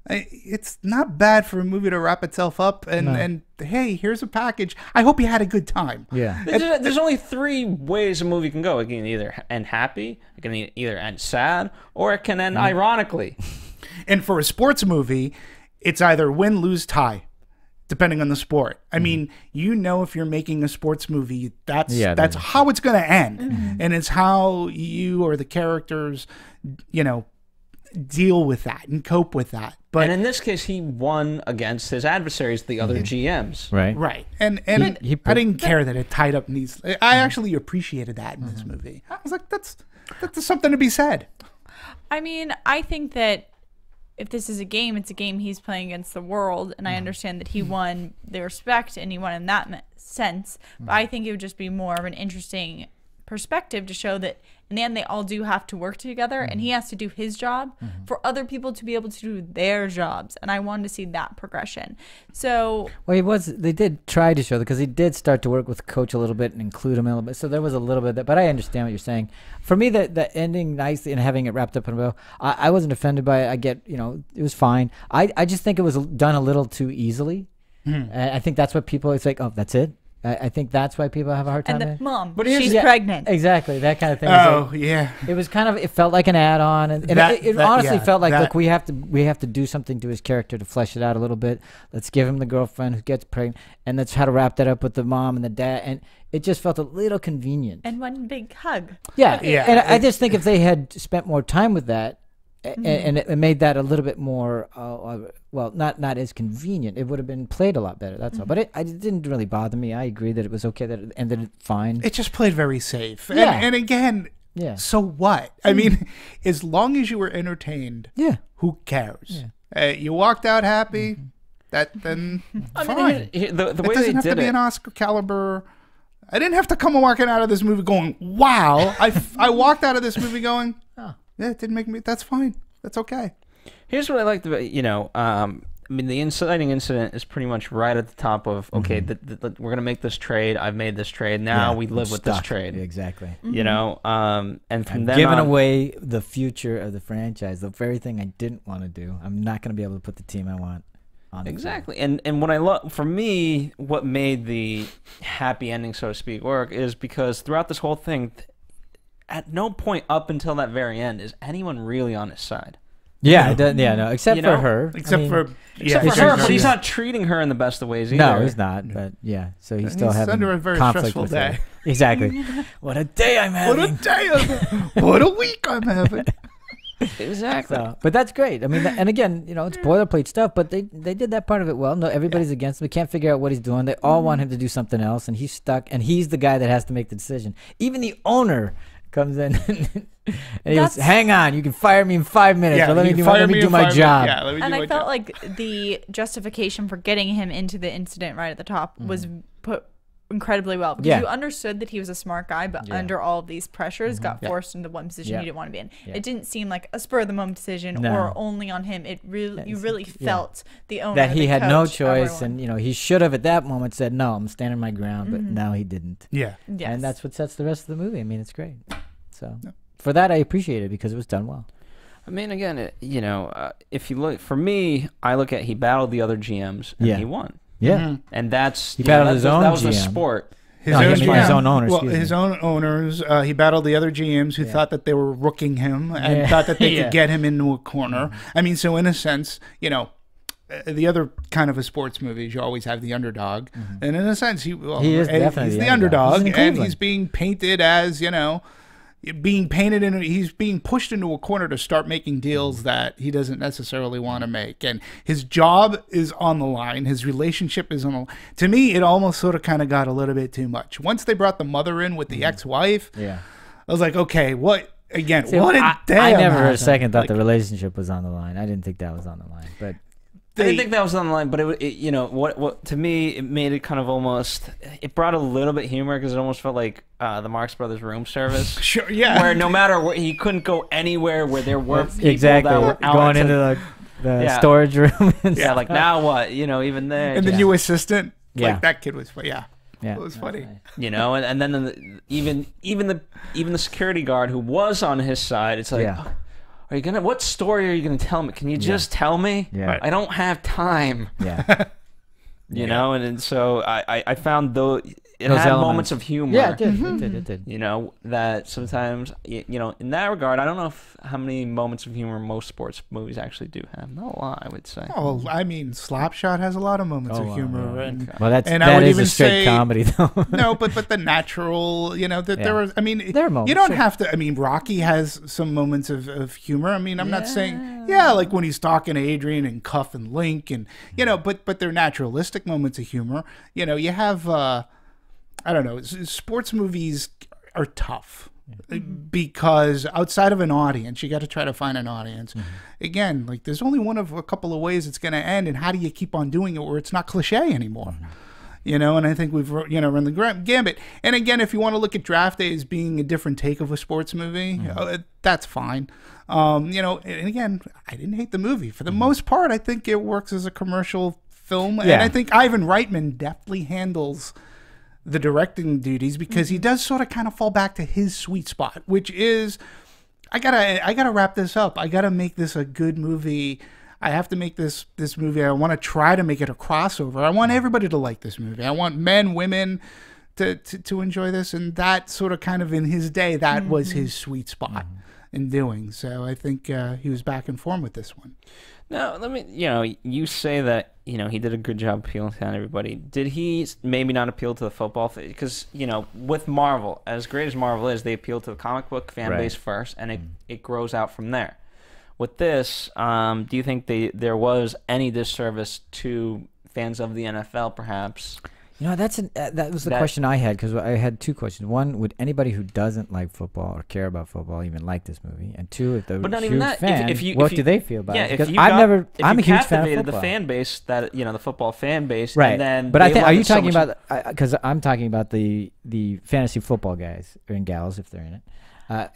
it's not bad for a movie to wrap itself up and hey, here's a package. I hope you had a good time. Yeah. There's only 3 ways a movie can go. It can either end happy, it can either end sad, or it can end ironically. And for a sports movie, it's either win, lose, tie, depending on the sport. I mean, you know, if you're making a sports movie, that's how it's going to end. And it's how you or the characters, you know, deal with that and cope with that. But and in this case, he won against his adversaries, the other GMs. Right. And I didn't care that it tied up in these. I actually appreciated that in this movie. I was like, that's something to be said. I mean, I think that if this is a game, it's a game he's playing against the world, and I understand that he won the respect and he won in that sense. But I think it would just be more of an interesting perspective to show that in the end they all do have to work together, and he has to do his job for other people to be able to do their jobs, and I wanted to see that progression. So they did try to show that, because he did start to work with the coach a little bit and include him a little bit, so there was a little bit of that, but I understand what you're saying. For me, the ending nicely and having it wrapped up in a bow, I wasn't offended by it. I get, you know, it was fine. I just think it was done a little too easily. I think that's what people, it's like, oh, that's it. I think that's why people have a hard time. And mom, but she's pregnant. Exactly, that kind of thing. Oh, yeah. It was kind of, it felt like an add-on, and it honestly felt like, look, we have to do something to his character to flesh it out a little bit. Let's give him the girlfriend who gets pregnant, and let's try to wrap that up with the mom and the dad, and it just felt a little convenient. And one big hug. Yeah, and I just think if they had spent more time with that, and it made that a little bit more, well, not as convenient. It would have been played a lot better. That's all. But it didn't really bother me. I agree that it was okay that it ended fine. It just played very safe. Yeah. And again, so what? I mean, as long as you were entertained, who cares? Yeah. You walked out happy. Then fine. The way it doesn't they have did to be an Oscar caliber. I didn't have to come walking out of this movie going, wow. I walked out of this movie going, oh. Yeah, it didn't make me. That's fine. That's okay. Here's what I liked about, you know, I mean, the inciting incident is pretty much right at the top of, okay, we're going to make this trade. I've made this trade. Now we live with this trade. Exactly. You know, and from then giving on, away the future of the franchise, the very thing I didn't want to do. I'm not going to be able to put the team I want on. Exactly. And what I love, for me, what made the happy ending, so to speak, work is because throughout this whole thing, at no point up until that very end is anyone really on his side. Yeah, no, except for her. Except for her, but he's not treating her in the best of ways either. No, he's not. But yeah, so he's still having under a very conflict stressful with day. her. Exactly. What a day I'm having. What a week I'm having. Exactly. So, but that's great. I mean, and again, you know, it's boilerplate stuff, but they did that part of it well. No, everybody's against him. They can't figure out what he's doing. They all want him to do something else, and he's stuck, and he's the guy that has to make the decision. Even the owner comes in and he goes, hang on, you can fire me in 5 minutes, but let me do my job. Yeah, let me do And my I felt job. like the justification for getting him into the incident right at the top was put incredibly well, because you understood that he was a smart guy, but under all of these pressures got forced into one position he didn't want to be in. It didn't seem like a spur of the moment decision or only on him. It really, you really felt the owner that he the had no coach, choice, everyone. and you know, he should have at that moment said, no, I'm standing my ground, but now he didn't. Yeah. Yes. And that's what sets the rest of the movie. I mean, it's great. So for that, I appreciate it because it was done well. I mean, again, you know, if you look, for me, I look at he battled the other GMs and he won. Yeah. And that's, He battled his own that was the GM. sport. His own owners. Well, his own owners. He battled the other GMs who thought that they were rooking him and thought that they could get him into a corner. I mean, so in a sense, you know, the other kind of a sports movies, you always have the underdog, and in a sense, he is definitely he's the the underdog, He's in and Cleveland. he's being painted as, you know, he's being pushed into a corner to start making deals that he doesn't necessarily want to make, and his job is on the line, his relationship is on the line. To me, it almost sort of kind of got a little bit too much. Once they brought the mother in with the ex-wife, I was like, okay, what again? See, what did I never for a happen? second thought Like, the relationship was on the line. I didn't think that was on the line, but I didn't think that was on the line, but it you know, what to me, it made it kind of almost, it brought a little bit humor, because it almost felt like the Marx Brothers room service. Sure, yeah. Where no matter what, he couldn't go anywhere where there were people exactly that were out going to- into the storage room. And yeah, like now what? You know, even there. And the just- new assistant, Yeah. like that kid was, it Yeah. was funny. You know, and then even the security guard who was on his side, it's like, oh, are you gonna? What story are you gonna tell me? Can you just tell me? Yeah. I don't have time. Yeah. You know, and so I found Those had elements. moments of humor. Yeah, it did. It did. You know, that sometimes, you know, in that regard, I don't know how many moments of humor most sports movies actually do have. Not a lot, I would say. Oh, I mean, Slapshot has a lot of moments of humor, yeah. and Well, and I that would is even a straight say, comedy, though. no, but the natural, you know, that there was. I mean, There are moments, you don't sure. have to. I mean, Rocky has some moments of humor. I mean, I'm not saying, like when he's talking to Adrian and Cuff and Link, and you know, but they're naturalistic moments of humor. You know, you have. I don't know. Sports movies are tough because outside of an audience, you got to try to find an audience. Again, like there's only one of a couple of ways it's going to end, and how do you keep on doing it where it's not cliche anymore? You know, and I think we've run the gambit. And again, if you want to look at Draft Day as being a different take of a sports movie, that's fine. You know, and again, I didn't hate the movie for the most part. I think it works as a commercial film, and I think Ivan Reitman deftly handles the directing duties, because he does sort of kind of fall back to his sweet spot, which is, I gotta wrap this up. I gotta make this a good movie. I have to make this movie. I want to try to make it a crossover. I want everybody to like this movie. I want men, women to enjoy this, and that sort of kind of in his day, that was his sweet spot in doing. So I think he was back in form with this one. Now, you say that, he did a good job appealing to everybody. Did he maybe not appeal to the football? Because, with Marvel, as great as Marvel is, they appeal to the comic book fan base first, and it grows out from there. With this, do you think there was any disservice to fans of the NFL, perhaps? That was the question I had, because I had two questions. One, would anybody who doesn't like football or care about football even like this movie? And two, if they're a huge fan, what do they feel about it? Because I'm a huge fan of football. The fan base, the football fan base, right? And then but I think, are you talking about? Because I'm talking about the fantasy football guys and gals, if they're in it.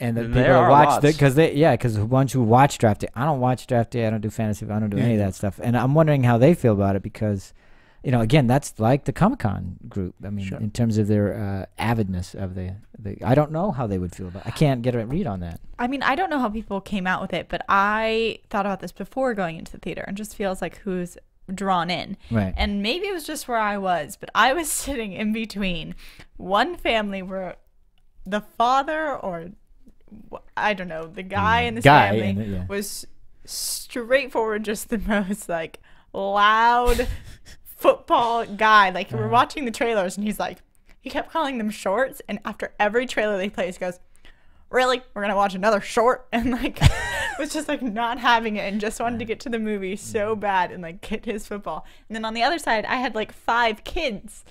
And the people that watch because the ones who watch Draft Day. I don't watch Draft Day. I don't do fantasy. I don't do any of that stuff. And I'm wondering how they feel about it, because, again, that's like the Comic-Con group. I mean, in terms of their avidness of the I don't know how they would feel about it. I can't get a read on that. I mean, I don't know how people came out with it, but I thought about this before going into the theater, and just feels like who's drawn in. Right. And maybe it was just where I was, but I was sitting in between one family where the father, or I don't know, the guy in this family was straightforward, just the most like loud football guy. Like we're watching the trailers, and he kept calling them shorts, and after every trailer they play, he goes, "Really? We're gonna watch another short?" And like was just like not having it and just wanted to get to the movie so bad and like get his football. And then on the other side, I had like 5 kids,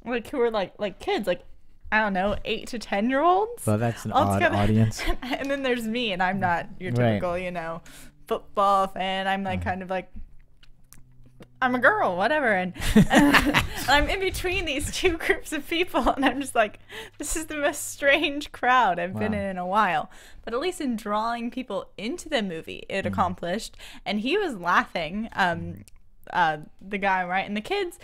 like who were like kids, like I don't know, 8 to 10-year-olds. Well, that's an odd audience. And then there's me, and I'm not your typical, you know, football fan. I'm like kind of like, I'm a girl, whatever, and I'm in between these 2 groups of people, and I'm just like, this is the most strange crowd I've been in a while. But at least in drawing people into the movie, it accomplished, and he was laughing. The guy, right? And the kids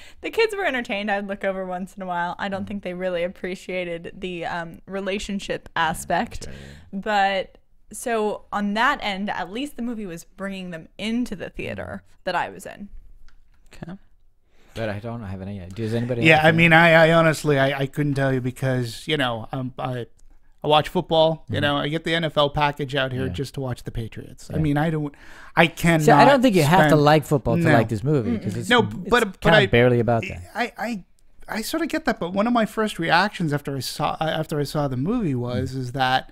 were entertained. I'd look over once in a while. I don't think they really appreciated the relationship aspect, but so on that end, at least the movie was bringing them into the theater that I was in. Okay. But I don't have any idea. Does anybody? Yeah, I mean, I honestly, I couldn't tell you because, you know, I watch football. You know, I get the NFL package out here just to watch the Patriots. I mean, I cannot. So I don't think you have to like football to like this movie because it's but kind I of barely about that. I sort of get that, but one of my first reactions after I saw the movie was is that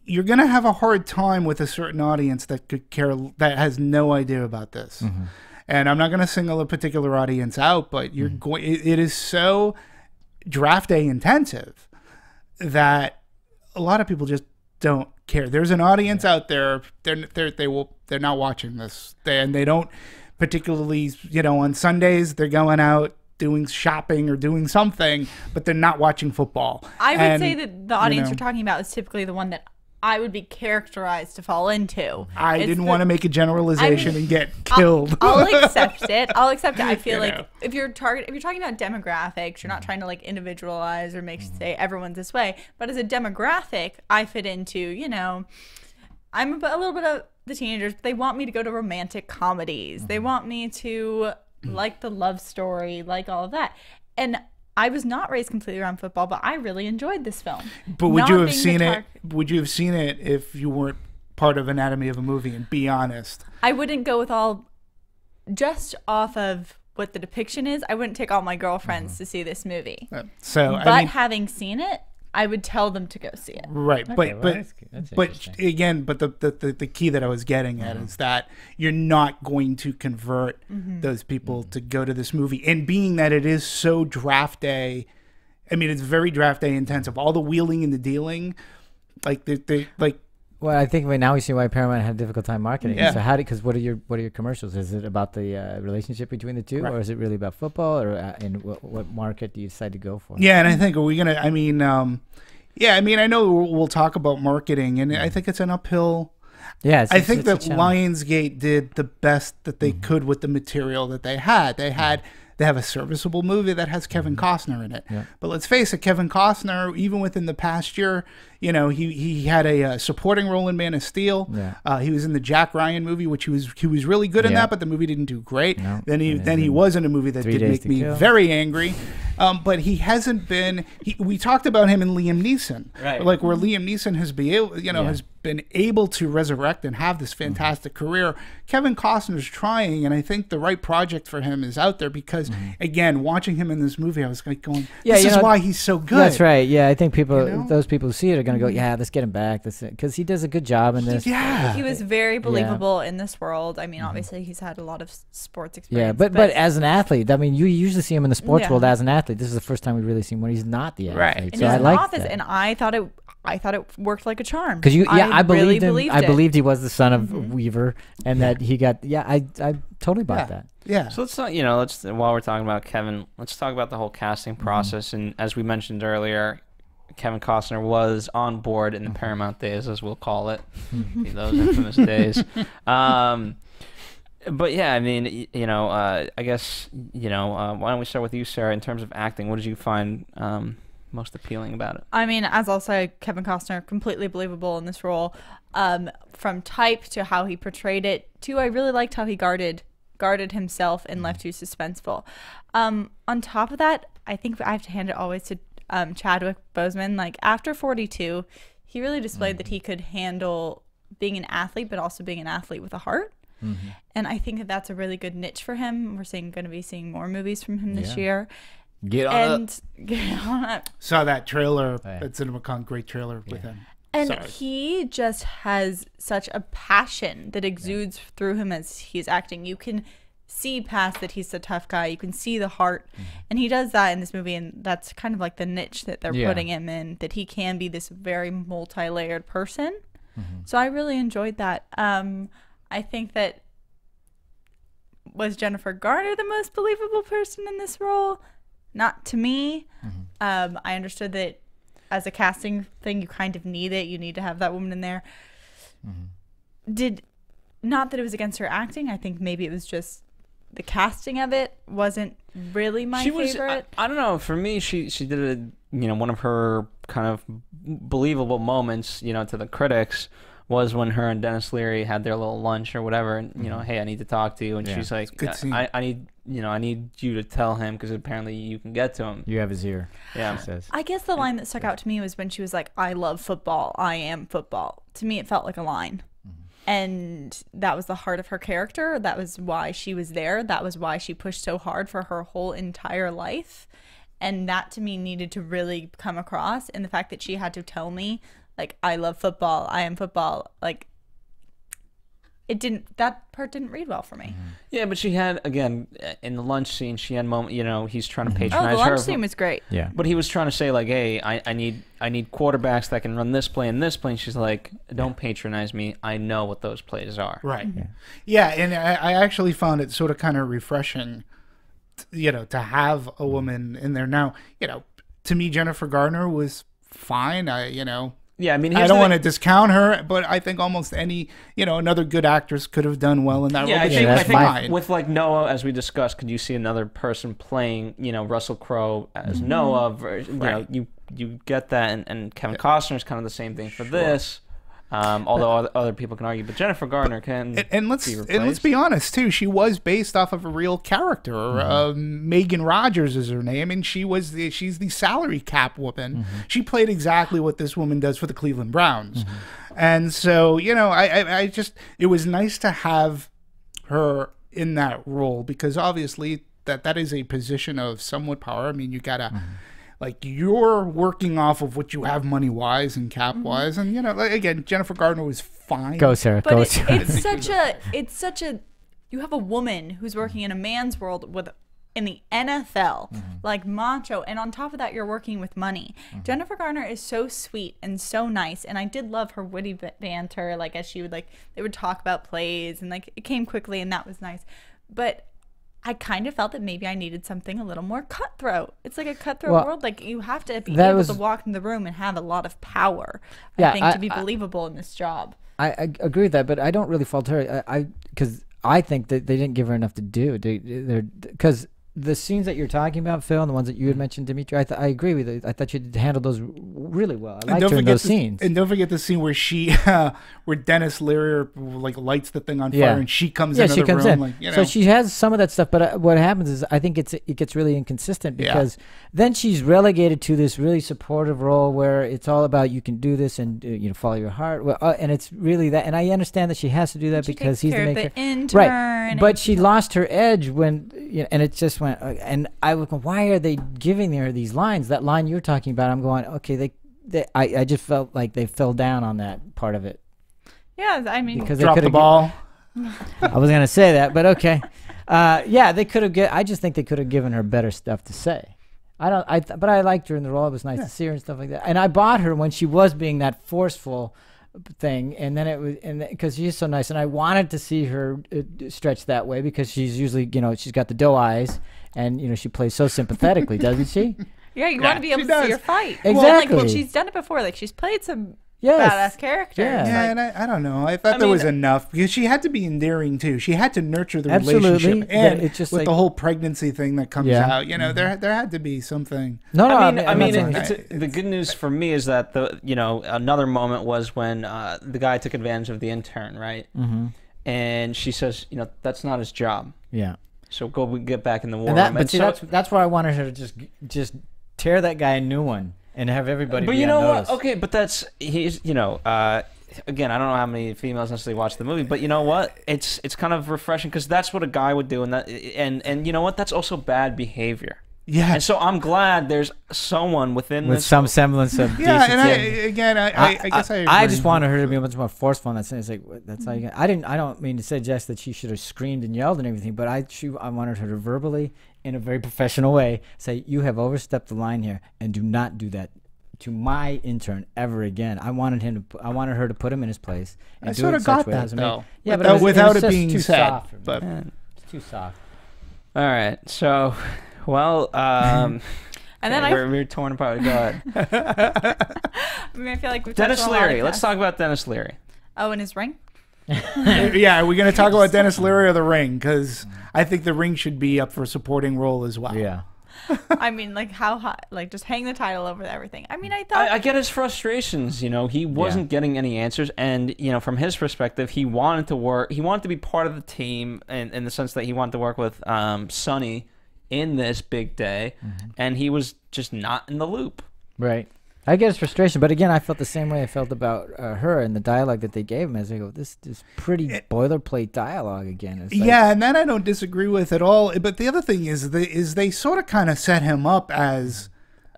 you're gonna have a hard time with a certain audience that could care, that has no idea about this. And I'm not going to single a particular audience out, but you're going. It is so draft day intensive that a lot of people just don't care. There's an audience out there. They're not watching this, and they don't particularly. You know, on Sundays they're going out doing shopping or doing something, but they're not watching football. I would say that the audience you're talking about is typically the one that I would be characterized to fall into. I didn't want to make a generalization and get killed. I'll accept it. I feel like if you're talking about demographics, you're not trying to like individualize or say everyone's this way. But as a demographic, I fit into, you know, I'm a little bit of the teenagers, but they want me to go to romantic comedies. They want me to like the love story, like all of that. And I was not raised completely around football, but I really enjoyed this film. But would you have seen it? Would you have seen it if you weren't part of Anatomy of a Movie? And be honest, I wouldn't go with all just off of what the depiction is. I wouldn't take all my girlfriends to see this movie. Having seen it, I would tell them to go see it. Right, okay, but again, but the key that I was getting at is that you're not going to convert those people to go to this movie. And being that it is so draft day, I mean, it's very draft day intensive. All the wheeling and the dealing, like like. Well, I think now we see why Paramount had a difficult time marketing. Yeah. So because what are your commercials? Is it about the relationship between the two, or is it really about football, or in what market do you decide to go for? Yeah, and I think I mean, I know we'll talk about marketing, and I think it's an uphill. Yeah, I think that Lionsgate did the best that they could with the material that they had. They have a serviceable movie that has Kevin Costner in it. Yeah. But let's face it, Kevin Costner, even within the past year, you know, he had a supporting role in Man of Steel. Yeah. He was in the Jack Ryan movie, which he was really good in that, but the movie didn't do great. No. Then he was in a movie that did make me very angry. But he hasn't been. We talked about him in Liam Neeson, right? Like where Liam Neeson has been able to resurrect and have this fantastic career. Kevin Costner's trying, and I think the right project for him is out there because, again, watching him in this movie, I was like going, "This is why he's so good." That's right. Yeah, I think those people who see it are going to go, "Yeah, let's get him back," because he does a good job in this. Yeah, he was very believable in this world. I mean, obviously, he's had a lot of sports experience. Yeah, but as an athlete, I mean, you usually see him in the sports world as an athlete. This is the first time we really see him when he's not the athlete. Right. So I like that. And I thought it worked like a charm. Because I believed him. I believed he was the son of Weaver, and that he got. Yeah, I totally bought that. Yeah. So let's while we're talking about Kevin, let's talk about the whole casting process. And as we mentioned earlier, Kevin Costner was on board in the Paramount days, as we'll call it, those infamous days. But yeah, I mean, I guess, why don't we start with you, Sarah? In terms of acting, what did you find most appealing about it? I mean, as I'll say, Kevin Costner, completely believable in this role. From type to how he portrayed it, to I really liked how he guarded himself and left you suspenseful. On top of that, I think I have to hand it always to Chadwick Boseman. Like after 42, he really displayed that he could handle being an athlete, but also being an athlete with a heart. And I think that's a really good niche for him. We're going to be seeing more movies from him this year. Get on Saw that trailer at CinemaCon, great trailer with him. And Sorry. he just has such a passion that exudes through him as he's acting. You can see past that he's a tough guy. You can see the heart. And he does that in this movie, and that's kind of like the niche that they're putting him in, that he can be this very multi-layered person. So I really enjoyed that. I think that was Jennifer Garner the most believable person in this role? Not to me. I understood that as a casting thing, you kind of need it. You need to have that woman in there. Not that it was against her acting. I think maybe it was just the casting of it wasn't really my favorite. I don't know. For me, she did one of her kind of believable moments, to the critics, was when her and Dennis Leary had their little lunch or whatever, and hey, I need to talk to you, and she's like, I need you to tell him, because apparently you can get to him. You have his ear. Yeah. She says. I guess the line that stuck out to me was when she was like, I love football. I am football. To me, it felt like a line. And that was the heart of her character. That was why she was there. That was why she pushed so hard for her whole entire life. And that to me needed to really come across. And the fact that she had to tell me, like, I love football. I am football. Like, that part didn't read well for me. Yeah, but she had, again, in the lunch scene, she had moment, he's trying to patronize the her. lunch scene was great. Yeah. But he was trying to say, like, hey, I need quarterbacks that can run this play and this play. And she's like, don't patronize me. I know what those plays are. Right. Yeah, and I actually found it sort of kind of refreshing, to have a woman in there. Now, to me, Jennifer Garner was fine. Yeah, I mean, I don't want to discount her, but I think almost any, another good actress could have done well in that role. I But think with like Noah, as we discussed, could you see another person playing, Russell Crowe as Noah? You get that, and Kevin Costner is kind of the same thing for this. Although other people can argue, but Jennifer Garner can. And let's be honest too. She was based off of a real character. Megan Rogers is her name, and she's the salary cap woman. She played exactly what this woman does for the Cleveland Browns, and so I just, it was nice to have her in that role, because obviously that is a position of somewhat power. I mean, you gotta. Like, you're working off of what you have money-wise and cap-wise. And, again, Jennifer Gardner was fine. Go, Sarah. But Go, Sarah. it's such a, you have a woman who's working in a man's world in the NFL, like macho. And on top of that, you're working with money. Jennifer Garner is so sweet and so nice. And I did love her witty banter, like, as she would, like, they would talk about plays. And, like, it came quickly, and that was nice. But I kind of felt that maybe I needed something a little more cutthroat. It's like a cutthroat world. Like, you have to be able to walk in the room and have a lot of power, I think, to be believable in this job. I agree with that, but I don't really fault her. Because I think that they didn't give her enough to do. Because the scenes that you're talking about, Phil, and the ones that you had mentioned, Demetri, I agree with it. I thought you handled those really well. I liked her in those scenes. And don't forget the scene where where Dennis Leary like lights the thing on fire, and she comes into the room. Like, So she has some of that stuff, but what happens is I think it gets really inconsistent, because then she's relegated to this really supportive role where it's all about, you can do this and follow your heart. Well, and it's really that. And I understand that she has to do that because he's the maker. Intern, but she lost her edge when and it just went. And I was going, why are they giving her these lines? That line you're talking about, I'm going, okay, I just felt like they fell down on that part of it. Yeah, I mean, because drop the ball. I was gonna say that, but okay. They could have. I just think they could have given her better stuff to say. But I liked her in the role. It was nice to see her and stuff like that. And I bought her when she was being that forceful thing, and then it was, and because she's so nice, and I wanted to see her stretch that way, because she's usually, she's got the doe eyes, and she plays so sympathetically, doesn't she? Yeah, you want to be able to see her fight. Exactly. Well, she's done it before. Like, she's played some badass characters. Yeah, and I don't know. I thought there was enough, because she had to be endearing too. She had to nurture the relationship, and it's just with the whole pregnancy thing that comes out, there had to be something. The good news for me is that another moment was when the guy took advantage of the intern, right? And she says, that's not his job. Yeah. So go get back in the war room. But see, that's why I wanted her to just tear that guy a new one. And have everybody. But you know what? Okay, but he's again, I don't know how many females necessarily watch the movie, but you know what? It's kind of refreshing, because that's what a guy would do, and you know what? That's also bad behavior. Yeah. And so I'm glad there's someone within with this some semblance of Yeah, and decency. I guess I agree. I just wanted her to be much more forceful in that sense. Like that's how you get. I don't mean to suggest that she should have screamed and yelled and everything, but I wanted her to verbally, in a very professional way, say, "You have overstepped the line here, and do not do that to my intern ever again." I wanted her to put him in his place. And I do sort it of in such got way that as though. Yeah, but without it just being too said. soft for me. But It's too soft. All right, so, well, And then we're torn apart. Go ahead. I feel like we've Dennis touched on a lot of Leary. Let's cast. talk about Dennis Leary. Oh, and his ring. yeah, we're going to talk about Dennis Leary or The Ring, because I think The Ring should be up for a supporting role as well. Yeah. I mean, like how high? Like just hang the title over everything. I mean, I thought. I get his frustrations. He wasn't getting any answers, and from his perspective, he wanted to work. He wanted to be part of the team, in the sense that he wanted to work with Sonny in this big day, and he was just not in the loop. Right. I get his frustration, but again, I felt the same way I felt about her and the dialogue that they gave him. As I go, this pretty boilerplate dialogue again. It's like, Yeah, and that I don't disagree with at all. But the other thing is they sort of kind of set him up as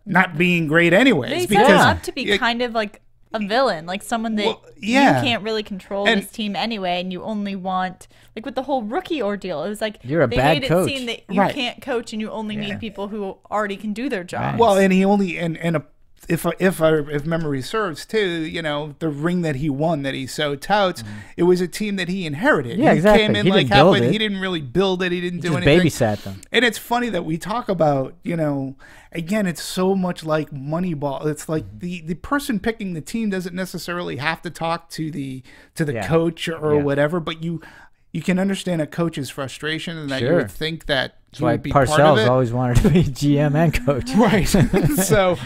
not being great anyways. They because set him up to be kind of like a villain, like someone that you can't really control this team anyway, and you only want, like with the whole rookie ordeal, it was like You're a they bad made coach. it seem that you can't coach and you only need people who already can do their job. Well, and he only if memory serves too, the ring that he won that he so touts, it was a team that he inherited. Yeah, he exactly. came in He like didn't build halfway. it. He didn't really build it. He didn't do just anything. babysat them. And it's funny that we talk about, again, it's so much like Moneyball. It's like the person picking the team doesn't necessarily have to talk to the coach or whatever, but you can understand a coach's frustration, and that you would think that That's he why would be part of Parcells it. always wanted to be GM and coach. Right. So,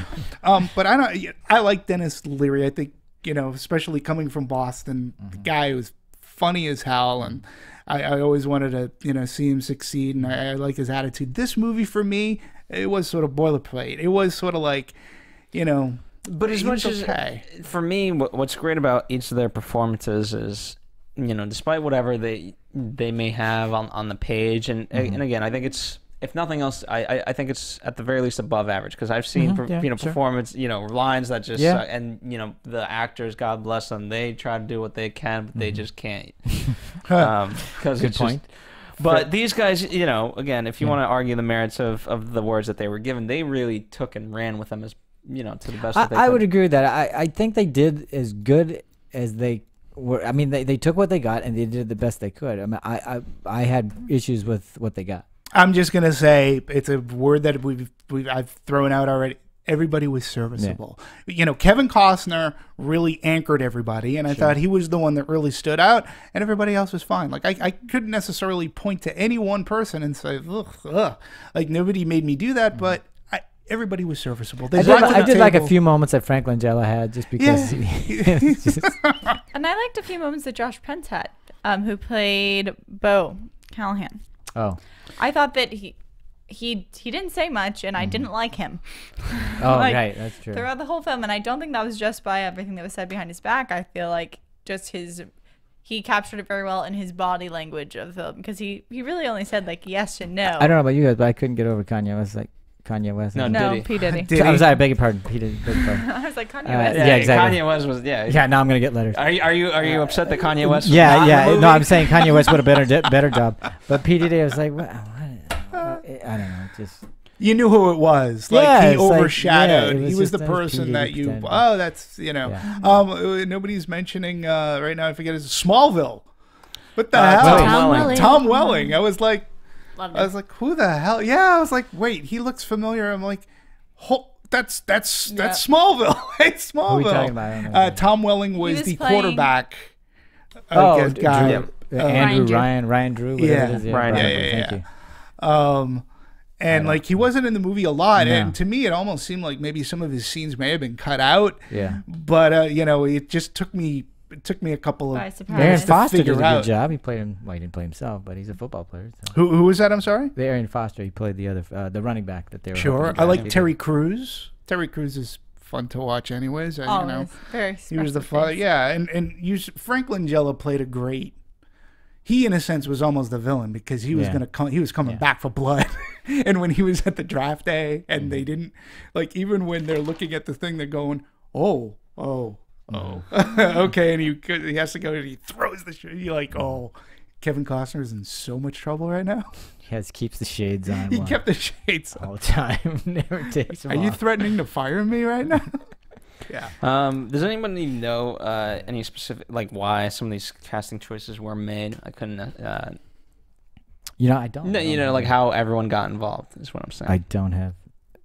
but I like Dennis Leary. I think, especially coming from Boston, the guy who's funny as hell, and I always wanted to, see him succeed, and I like his attitude. This movie, for me, it was sort of boilerplate. It was sort of like, But as much as, for me, what's great about each of their performances is, despite whatever they may have on the page, and again, I think it's, if nothing else, I think it's at the very least above average, because I've seen performance, lines that just and the actors, God bless them, they try to do what they can, but they just can't. Because Good point. But these guys, again, if you want to argue the merits of the words that they were given, they really took and ran with them as to the best that they could. I would agree with that. I think they did as good as they were. I mean, they took what they got and they did the best they could. I mean, I had issues with what they got. I'm just gonna say it's a word that I've thrown out already. Everybody was serviceable. Yeah. Kevin Costner really anchored everybody, and I thought he was the one that really stood out, and everybody else was fine. Like I couldn't necessarily point to any one person and say, ugh. Like nobody made me do that, but everybody was serviceable. I did like a few moments that Frank Langella had, just because. And I liked a few moments that Josh Pence had, who played Bo Callahan. Oh. I thought that he didn't say much, and I didn't like him. Oh, right, that's true. Throughout the whole film, and I don't think that was just by everything that was said behind his back. I feel like just he captured it very well in his body language of the film, because he really only said like yes and no. I don't know about you guys, but I couldn't get over Kanye West. Like Kanye West. No, P. Diddy. I'm sorry, I beg your pardon. P. Diddy. Beg your pardon. I was like Kanye West. Yeah, exactly. Kanye West was Yeah, now I'm gonna get letters. Are you upset that Kanye West? Was Yeah. not in the movie? No, I'm saying Kanye West would have better job. But P. Diddy, I was like, what? I don't know, just. You knew who it was. Like Yeah, he it's like, overshadowed. it was he was just the that person PD that you. pretend. Oh, that's nobody's mentioning right now. I forget his Smallville. What the hell? Tom Welling. I was like, who the hell? Yeah, I was like, wait, he looks familiar. I'm like, that's Smallville. Hey, Smallville. Who are we talking about? I don't know. Tom Welling was the quarterback. Guy. Andrew Ryan Drew. Whatever it is. Ryan. Thank you. And like he wasn't in the movie a lot, and to me it almost seemed like maybe some of his scenes may have been cut out. Yeah. But it just took me a couple of surprise. Aaron to Foster did a figure good out. job. He played him. Well, he didn't play himself, but he's a football player. So. Who was that? I'm sorry. The Aaron Foster. He played the other, the running back that they were. Sure. I like Terry Crews. Terry Crews is fun to watch, anyways. Very he was the fun. Yeah, and Frank Langella played a great. He, in a sense, was almost the villain because he was he was coming back for blood. And when he was at the draft day and they didn't, like, even when they're looking at the thing, they're going, oh. Okay, and he has to go and he throws the shit. You're like, oh, Kevin Costner is in so much trouble right now. He keeps the shades on. He kept the shades all the time. Never takes them off. Are you threatening to fire me right now? Yeah. Does anybody know any specific, like, why some of these casting choices were made? I couldn't. I don't. No, like how everyone got involved is what I'm saying. I don't have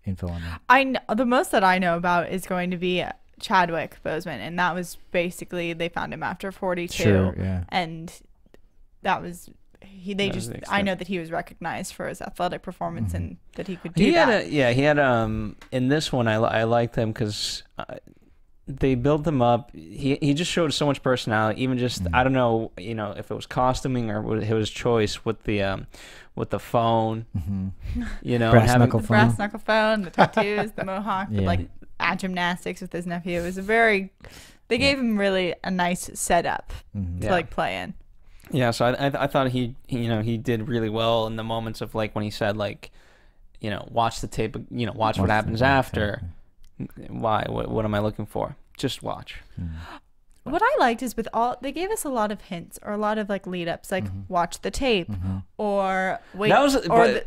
info on that. The most that I know about is going to be Chadwick Boseman, and that was basically they found him after 42. Sure, yeah. And that was. I know that he was recognized for his athletic performance and that he could do that. He had in this one I liked him because they built him up. He just showed so much personality. Even just I don't know, if it was costuming or his choice with the phone, brass knuckle phone. Brass knuckle phone, the tattoos, the mohawk, like at gymnastics with his nephew. It was they gave him really a nice setup to like play in. Yeah, so I thought he did really well in the moments of like when he said like, watch the tape, watch what happens after. Why? What am I looking for? Just watch. What I liked is they gave us a lot of hints or a lot of like lead ups, like watch the tape or wait,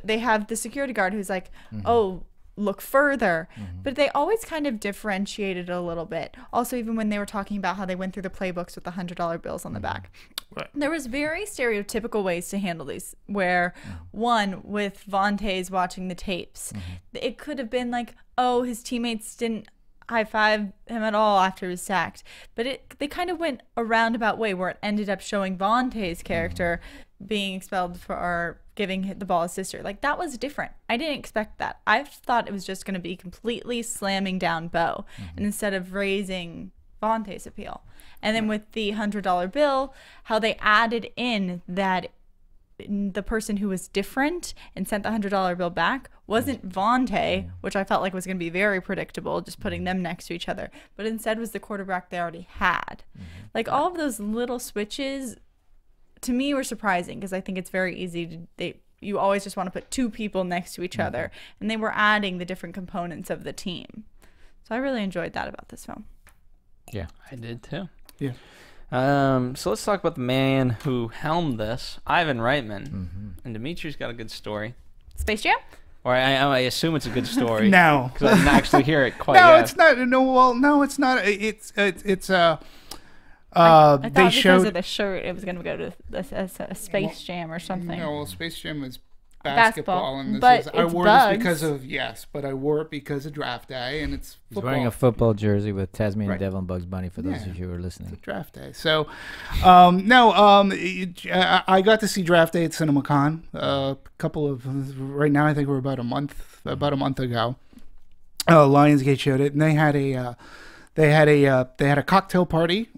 they have the security guard who's like, oh, look further. But they always kind of differentiated a little bit. Also, even when they were talking about how they went through the playbooks with the $100 bills on the back. Right. There was very stereotypical ways to handle these, where one, with Vontae's watching the tapes, it could have been like, oh, his teammates didn't high-five him at all after he was sacked. But they kind of went a roundabout way where it ended up showing Vontae's character being expelled for giving the ball his sister. Like, that was different. I didn't expect that. I thought it was just going to be completely slamming down Bo, and instead of raising Vontae's appeal. And then with the $100 bill, how they added in that the person who was different and sent the $100 bill back wasn't Vontae, which I felt like was going to be very predictable, just putting them next to each other, but instead was the quarterback they already had. Like, all of those little switches to me were surprising, because I think it's very easy you always just want to put two people next to each other, and they were adding the different components of the team. So I really enjoyed that about this film. Yeah, I did too. Yeah. So let's talk about the man who helmed this, Ivan Reitman. And Demetri's got a good story. Space Jam? Or I assume it's a good story. No, because I didn't actually hear it quite no, yet. It's not. No, well, no, it's not. It's I thought they because showed of the shirt, it was going to go to a Space Jam or something. No, well, Space Jam is basketball, and this but is I wore this because of but I wore it because of draft day, and it's football. He's wearing a football jersey with Tasmanian Devil and Bugs Bunny for those of you who are listening. It's draft day. So, I got to see draft day at CinemaCon right now. I think we're about a month ago. Lionsgate showed it, and they had a cocktail party,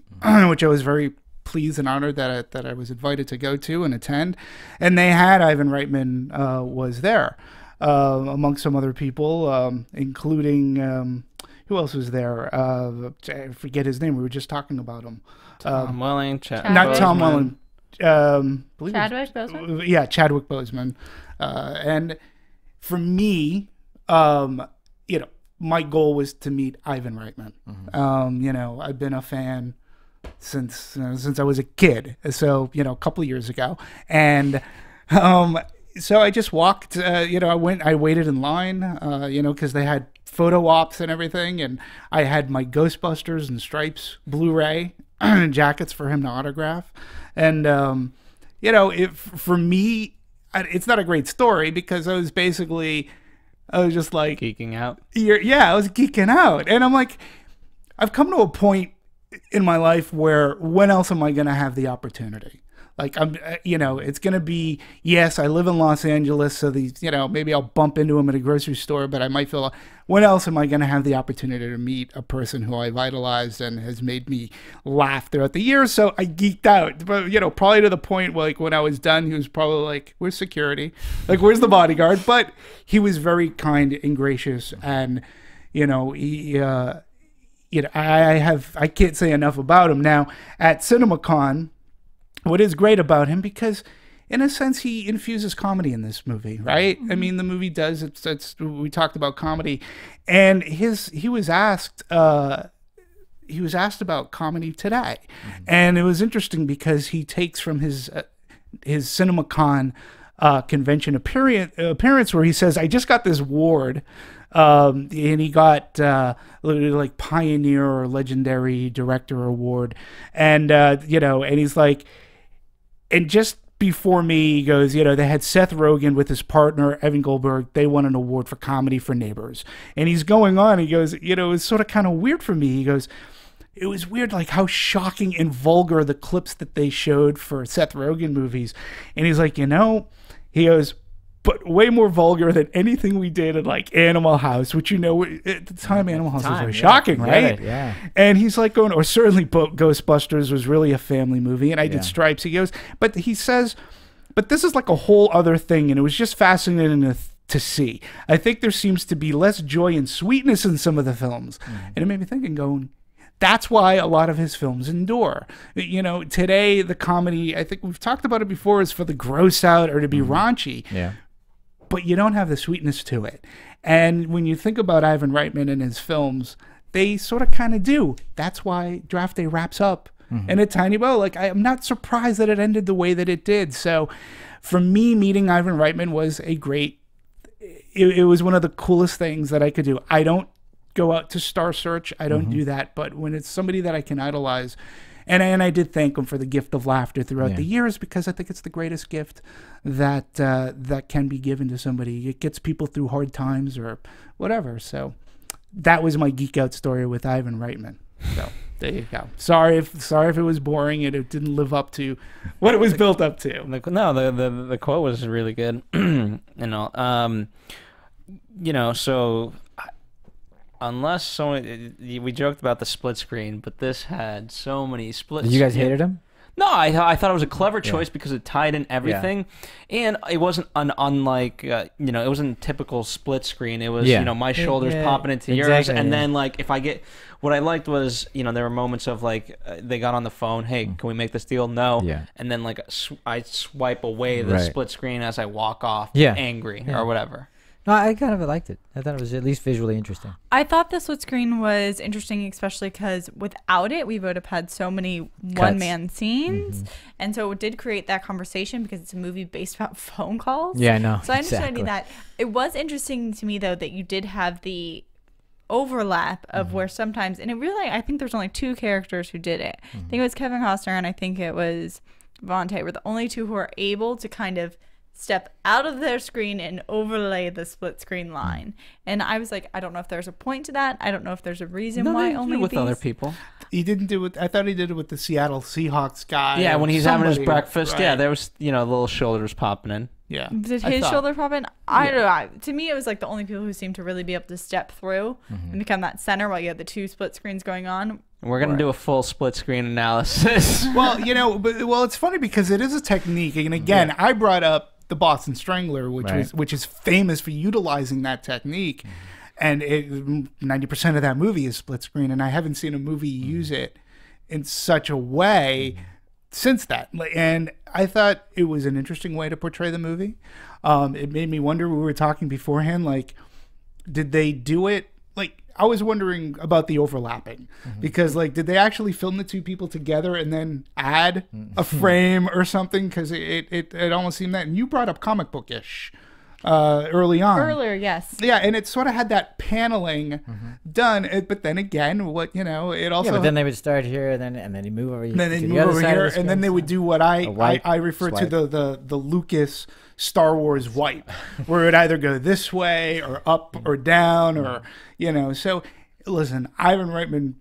which I was very pleased and honored that I was invited to go to and attend. And they had Ivan Reitman was there, amongst some other people, including who else was there? I forget his name. We were just talking about him. Tom Welling, not Tom Welling. Chadwick Boseman. Yeah, Chadwick Boseman. And for me, my goal was to meet Ivan Reitman. I've been a fan since I was a kid, so a couple of years ago, and so I just walked. I waited in line, because they had photo ops and everything, and I had my Ghostbusters and Stripes Blu-ray jackets for him to autograph, and for me, it's not a great story because I was just like geeking out. I was geeking out, and I'm like, I've come to a point in my life where when else am I going to have the opportunity? Like, it's going to be, yes, I live in Los Angeles, so maybe I'll bump into him at a grocery store, but I might feel, when else am I going to have the opportunity to meet a person who I've idolized and has made me laugh throughout the years? So I geeked out, but, probably to the point where, like, when I was done, he was probably like, where's security? Like, where's the bodyguard? But he was very kind and gracious, and, I can't say enough about him. Now, at CinemaCon, what is great about him, because in a sense, he infuses comedy in this movie, right? I mean, the movie does. We talked about comedy, and he was asked about comedy today, and it was interesting because he takes from his CinemaCon convention appearance where he says, "I just got this award." And he got like Pioneer or Legendary Director Award, and and he's like, and just before me, he goes, they had Seth Rogen with his partner Evan Goldberg. They won an award for comedy for Neighbors, and he's going on. He goes, it was sort of kind of weird for me. He goes, it was weird, like how shocking and vulgar the clips that they showed for Seth Rogen movies, and he's like, he goes, but way more vulgar than anything we did in like Animal House, which at the time Animal House was very shocking, right? Yeah. And he's like going, or certainly Ghostbusters was really a family movie, and I did Stripes. He goes, but he says, but this is like a whole other thing, and it was just fascinating to see. I think there seems to be less joy and sweetness in some of the films, and it made me think and going, that's why a lot of his films endure. Today the comedy, I think we've talked about it before, is for the gross out or to be raunchy. Yeah. But you don't have the sweetness to it. And when you think about Ivan Reitman and his films, they sort of kind of do. That's why Draft Day wraps up in a tiny bow. Like, I'm not surprised that it ended the way that it did. So for me, meeting Ivan Reitman was it was one of the coolest things that I could do. I don't go out to Star Search. I don't do that. But when it's somebody that I can idolize, and I did thank him for the gift of laughter throughout the years, because I think it's the greatest gift that can be given to somebody. It gets people through hard times or whatever. So that was my geek out story with Ivan Reitman. So there you go. Sorry if it was boring and it didn't live up to what it was built up to. The quote was really good. So. Unless someone, we joked about the split screen, but this had so many split. You guys hated him? No, I thought it was a clever choice because it tied in everything, and it wasn't unlike it wasn't typical split screen. It was my shoulders popping into yours, and then what I liked was there were moments of like they got on the phone, hey, can we make this deal? No, and then like I swipe away the split screen as I walk off, angry or whatever. No, I kind of liked it. I thought it was at least visually interesting. I thought the split screen was interesting, especially because without it, we would have had so many one-man scenes. And so it did create that conversation because it's a movie based about phone calls. Yeah, I know. So I understand that. It was interesting to me, though, that you did have the overlap of where sometimes, and it really, I think there's only two characters who did it. I think it was Kevin Costner and I think it was Vontae were the only two who are able to kind of step out of their screen and overlay the split screen line. And I was like, I don't know if there's a point to that. I don't know if there's a reason why only with other people. He didn't do it. I thought he did it with the Seattle Seahawks guy. Yeah, when he's having his breakfast. Right. Yeah, there was little shoulders popping in. Yeah. Did his shoulder pop in? I don't know. To me, it was like the only people who seemed to really be able to step through and become that center while you had the two split screens going on. We're going to do a full split screen analysis. Well, it's funny because it is a technique. And again, I brought up the Boston Strangler, which is famous for utilizing that technique. And 90% of that movie is split screen. And I haven't seen a movie use it in such a way since that. And I thought it was an interesting way to portray the movie. It made me wonder, we were talking beforehand, like, did they do it? Like, I was wondering about the overlapping because, like, did they actually film the two people together and then add a frame or something? Because it almost seemed that. And you brought up comic bookish early on. Earlier, yes. Yeah, and it sort of had that paneling done. But then again, it also. Yeah, but then they would start here, and then you move over. And then they move over here, and then they would do what I refer to the Lucas Star Wars wipe, where it would either go this way or up or down or So listen, Ivan Reitman,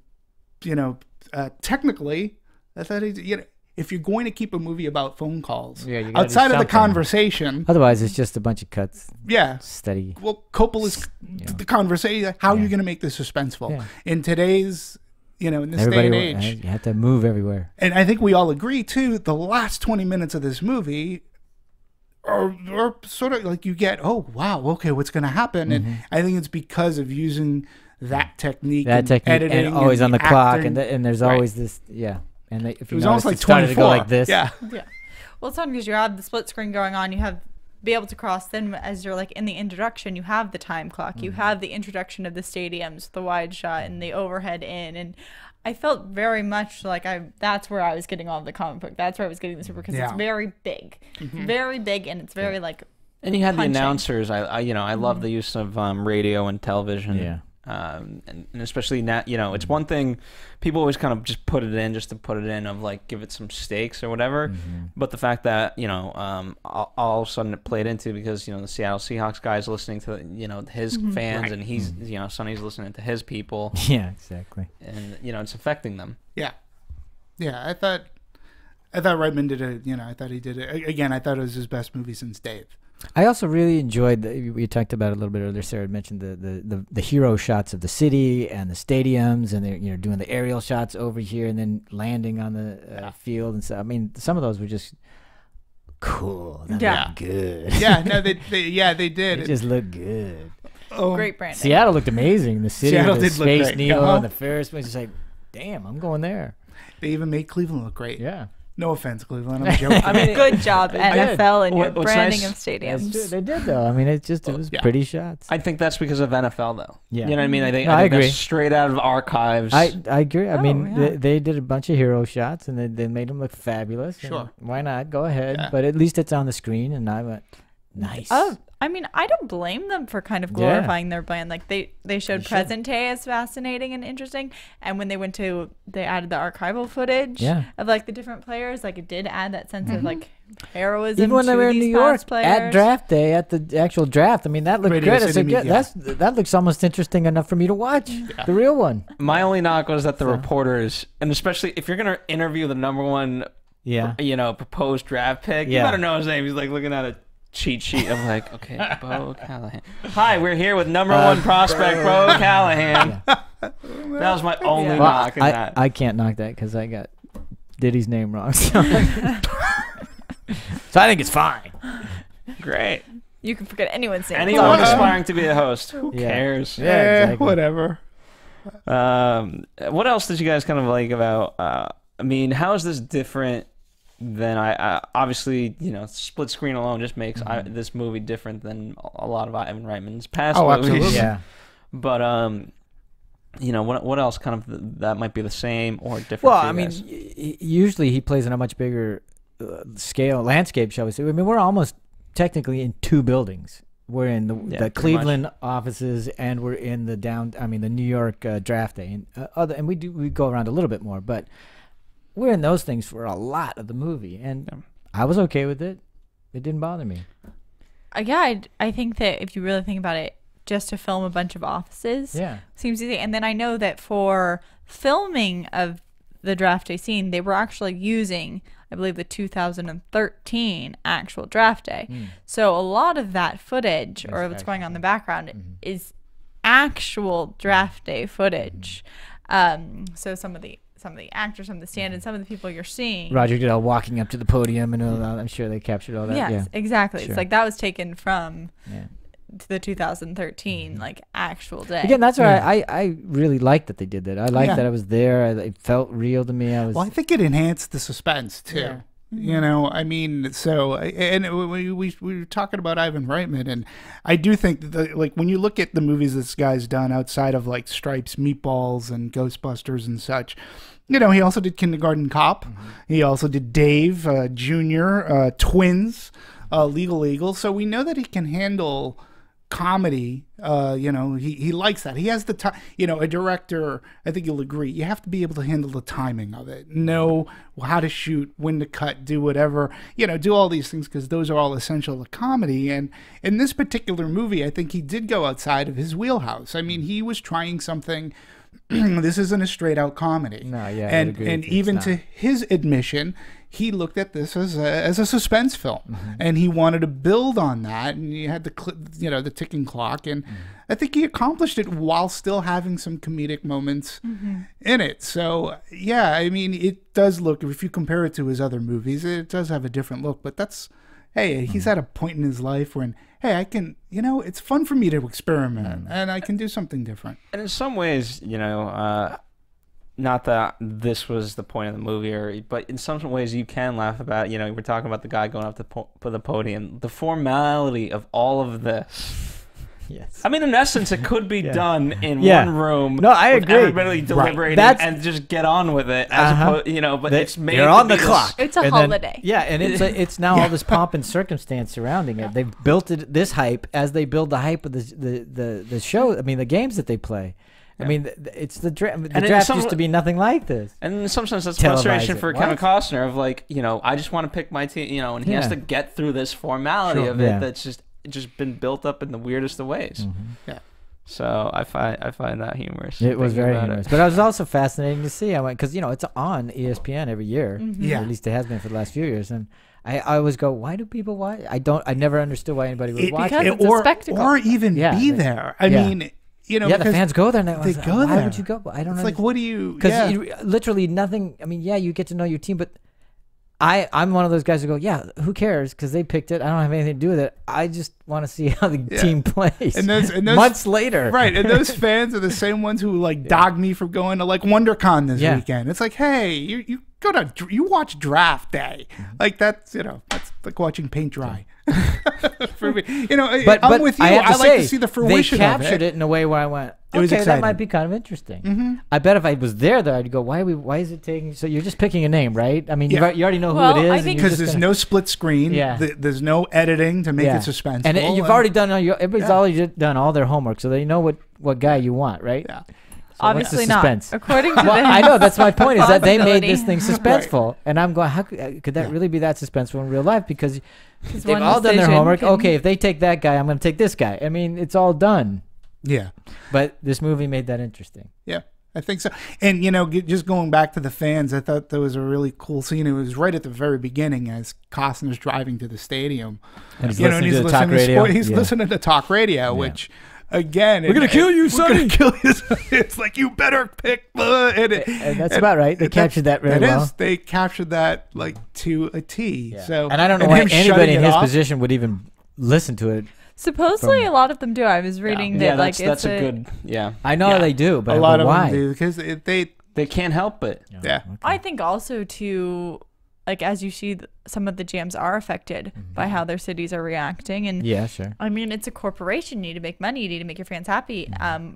technically, I thought if you're going to keep a movie about phone calls, outside of the conversation, otherwise it's just a bunch of cuts. Yeah, steady. Well, Coppola's the conversation. How are you going to make this suspenseful in today's? In this day and age, you have to move everywhere. And I think we all agree too. The last 20 minutes of this movie are sort of like you get, oh wow, okay, what's going to happen? And I think it's because of using that technique, editing, and always on the clock, and there's always this, and if it was almost like it started 24. To go like this, yeah. Well, it's fun because you have the split screen going on. You have be able to cross. Then as you're like in the introduction, you have the time clock. You have the introduction of the stadiums, the wide shot, and the overhead in. And I felt very much like that's where I was getting all of the comic book. That's where I was getting this because it's very big, very big, and it's very like. And you had punching. the announcers. I love the use of radio and television. Yeah. And especially now, it's one thing people always kind of just put it in just to put it in of like give it some stakes or whatever. But the fact that all of a sudden it played into because the Seattle Seahawks guy's listening to his fans and he's Sonny's listening to his people. Yeah, exactly. And it's affecting them. Yeah, I thought Reitman did I thought he did it again. I thought it was his best movie since Dave. I also really enjoyed we talked about it a little bit earlier. Sarah had mentioned the hero shots of the city and the stadiums, and they're doing the aerial shots over here and then landing on the field and stuff. I mean, some of those were just cool. That looked good. Yeah, no, they did. It just looked good. Oh, Great branding. Seattle looked amazing. The city, Seattle with the did look Space great. Needle and the Ferris wheel. It's just like, damn, I'm going there. They even made Cleveland look great. Yeah. No offense, Cleveland. I'm joking. I mean, Good job, NFL, and your What's branding nice- of stadiums. They did though. I mean, it was pretty shots. I think that's because of NFL though. Yeah. You know what I mean? I think I think agree. that's straight out of archives. I agree. I mean, yeah. they did a bunch of hero shots and they made them look fabulous. and Sure. Why not? Go ahead. Yeah. But at least it's on the screen, and I went, nice. Oh, I mean, I don't blame them for kind of glorifying their brand. Like they showed present day as fascinating and interesting, and when they added the archival footage of like the different players, like it did add that sense of like heroism. Even when to they were in these New York past players. at draft day, at the actual draft, I mean, that looked Radio good. I City said, Media. that looks almost interesting enough for me to watch the real one. My only knock was that the reporters, and especially if you're gonna interview the number one, proposed draft pick, you better know his name. He's like looking at a cheat sheet of like, okay, Bo Callahan. Hi, we're here with number one prospect, Bo Callahan. That was my only knock in that. I can't knock that because I got Diddy's name wrong. So. So I think it's fine. Great. You can forget anyone's name. Anyone aspiring to be a host, who cares? Yeah, exactly. Whatever. What else did you guys kind of like about? I mean, how is this different than I obviously split screen alone just makes this movie different than a lot of Ivan Reitman's past movies. Absolutely. Yeah. But what else kind of that might be the same or different? Well, for you I mean, guys? usually he plays on a much bigger scale, landscape, shall we say. I mean, we're almost technically in two buildings. We're in the pretty Cleveland offices, and we're in the the New York draft day, and we go around a little bit more, but we're in those things for a lot of the movie, and I was okay with it. It didn't bother me. I think that if you really think about it, just to film a bunch of offices seems easy. And then I know that for filming of the draft day scene, they were actually using, I believe, the 2013 actual draft day. So a lot of that footage, or what's going on in the background, is actual draft day footage. So some of the actors, some of the stand-ins, some of the people you're seeing. Roger Goodell walking up to the podium, and I'm sure they captured all that. Yes, exactly. Sure. It's like that was taken from the 2013 like actual day. Again, that's why I really liked that they did that. I liked that I was there. It felt real to me. Well, I think it enhanced the suspense too. Yeah. You know, I mean, so, and we were talking about Ivan Reitman, and I do think that, like, when you look at the movies this guy's done outside of, like, Stripes, Meatballs, and Ghostbusters and such, you know, he also did Kindergarten Cop. He also did Dave, Jr., Twins, Legal Eagle. So we know that he can handle comedy. You know, he likes that. He has the time. You know, a director, I think you'll agree, you have to be able to handle the timing of it, know how to shoot, when to cut, do whatever, you know, do all these things, because those are all essential to comedy. And in this particular movie, I think he did go outside of his wheelhouse. I mean, he was trying something. This isn't a straight out comedy. No, yeah, I and would agree and with you. even It's to not. his admission, he looked at this as a suspense film, and he wanted to build on that. And you had the ticking clock, and I think he accomplished it while still having some comedic moments in it. So yeah, I mean, it does look, if you compare it to his other movies, it does have a different look. But that's, hey, he's at a point in his life when, hey, I can, you know, it's fun for me to experiment, and I can do something different. And in some ways, you know, not that this was the point of the movie, but in some ways you can laugh about, we're talking about the guy going up to the podium, the formality of all of this. Yes. I mean, in essence, it could be done in Yeah. one room. No, I agree. Everybody deliberating and just get on with it. As opposed, but it's made. You're on the clock. It's a holiday. And it's now all this pomp and circumstance surrounding it. They've built this hype as they build the hype of the show. I mean, the games that they play. I mean, it's the draft. The draft used to be nothing like this. And in some sense, that's Televise frustration it. for What? Kevin Costner of I just want to pick my team, and he has to get through this formality of it that's just been built up in the weirdest of ways. Yeah. So I find that humorous. It was very about humorous, but it was also fascinating to see. I went because it's on ESPN every year. Yeah. Or at least it has been for the last few years, and I always go, why do people watch? I never understood why anybody would watch because it. it's a spectacle. Or even be there. I mean, the because fans go there. And they go why there. would you go? I don't know. It's like, what do you? Because literally nothing. I mean, you get to know your team, but I'm one of those guys who go, who cares? Because they picked it. I don't have anything to do with it. I just want to see how the team plays. And those months later, right? And those fans are the same ones who dog me for going to WonderCon this weekend. It's like, hey, you watch Draft Day, that's like watching paint dry. For me, but I'm with you. I like to see the fruition they captured of it. in a way where I went, It was that exciting. might be kind of interesting. I bet if I was there, though, I'd go, why is it taking? So you're just picking a name, right? I mean, you already know who it is. I think because there's no split screen. Yeah. There's no editing to make it suspenseful. And you've already done everybody's already done all their homework, so they know what guy you want, right? Yeah. So Obviously not. suspense? According to Well, this, I know that's my point. Is that they made possibility. this thing suspenseful, and I'm going, how could that really be that suspenseful in real life? Because they've one all done their decision homework. can- Okay, if they take that guy, I'm going to take this guy. I mean, it's all done. Yeah. But this movie made that interesting. Yeah, I think so. And, just going back to the fans, I thought there was a really cool scene. It was right at the very beginning as Costner's driving to the stadium. And he's listening to the talk radio. He's listening to talk radio, which, again... We're going to kill you, Sonny! We're going to kill you, Sonny. It's like, you better pick... And that's about right. They captured that really well. They captured that, to a T. Yeah. So, and I don't know and why him anybody shutting in it his off. position would even listen to it. supposedly a lot of them do. I was reading that that's a good I know they do, but a lot of why? them do because they can't help it. Yeah. I think also too, as you see, some of the jams are affected by how their cities are reacting, and Yeah, sure. I mean, it's a corporation. You need to make money. You need to make your fans happy.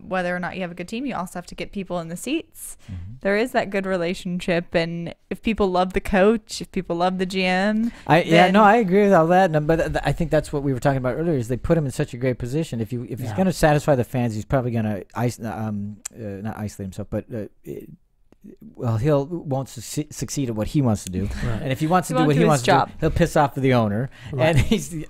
Whether or not you have a good team, you also have to get people in the seats. There is that good relationship, and if people love the coach, if people love the GM, I agree with all that. But I think that's what we were talking about earlier. Is they put him in such a great position. If he's going to satisfy the fans, he's probably going to not isolate himself, but. Won't succeed at what he wants to do, and if he wants to do what he wants to do, he'll piss off the owner,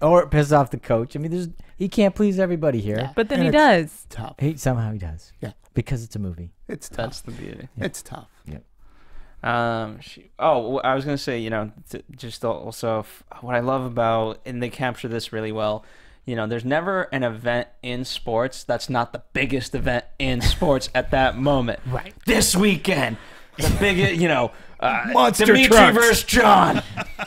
or piss off the coach. I mean, he can't please everybody here, but then he does. Tough. Somehow he does, because it's a movie. It's tough. That's the beauty. Yeah. It's tough. Yeah. I was gonna say, just also what I love about, and they capture this really well. There's never an event in sports that's not the biggest event in sports at that moment. Right. This weekend, the biggest, Monster Demetri trucks. versus John.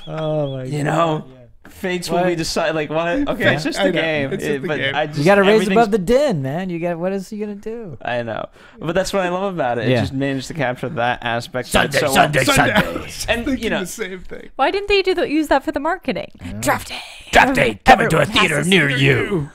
Oh my god! Fates will be decided. Like what? Okay, it's just a game. It's just a game. You got to raise above the din, man. What is he gonna do? I know, but that's what I love about it. It just managed to capture that aspect. Sunday. And The same thing. Why didn't they use that for the marketing? Draft day. Draft day coming to a theater near you.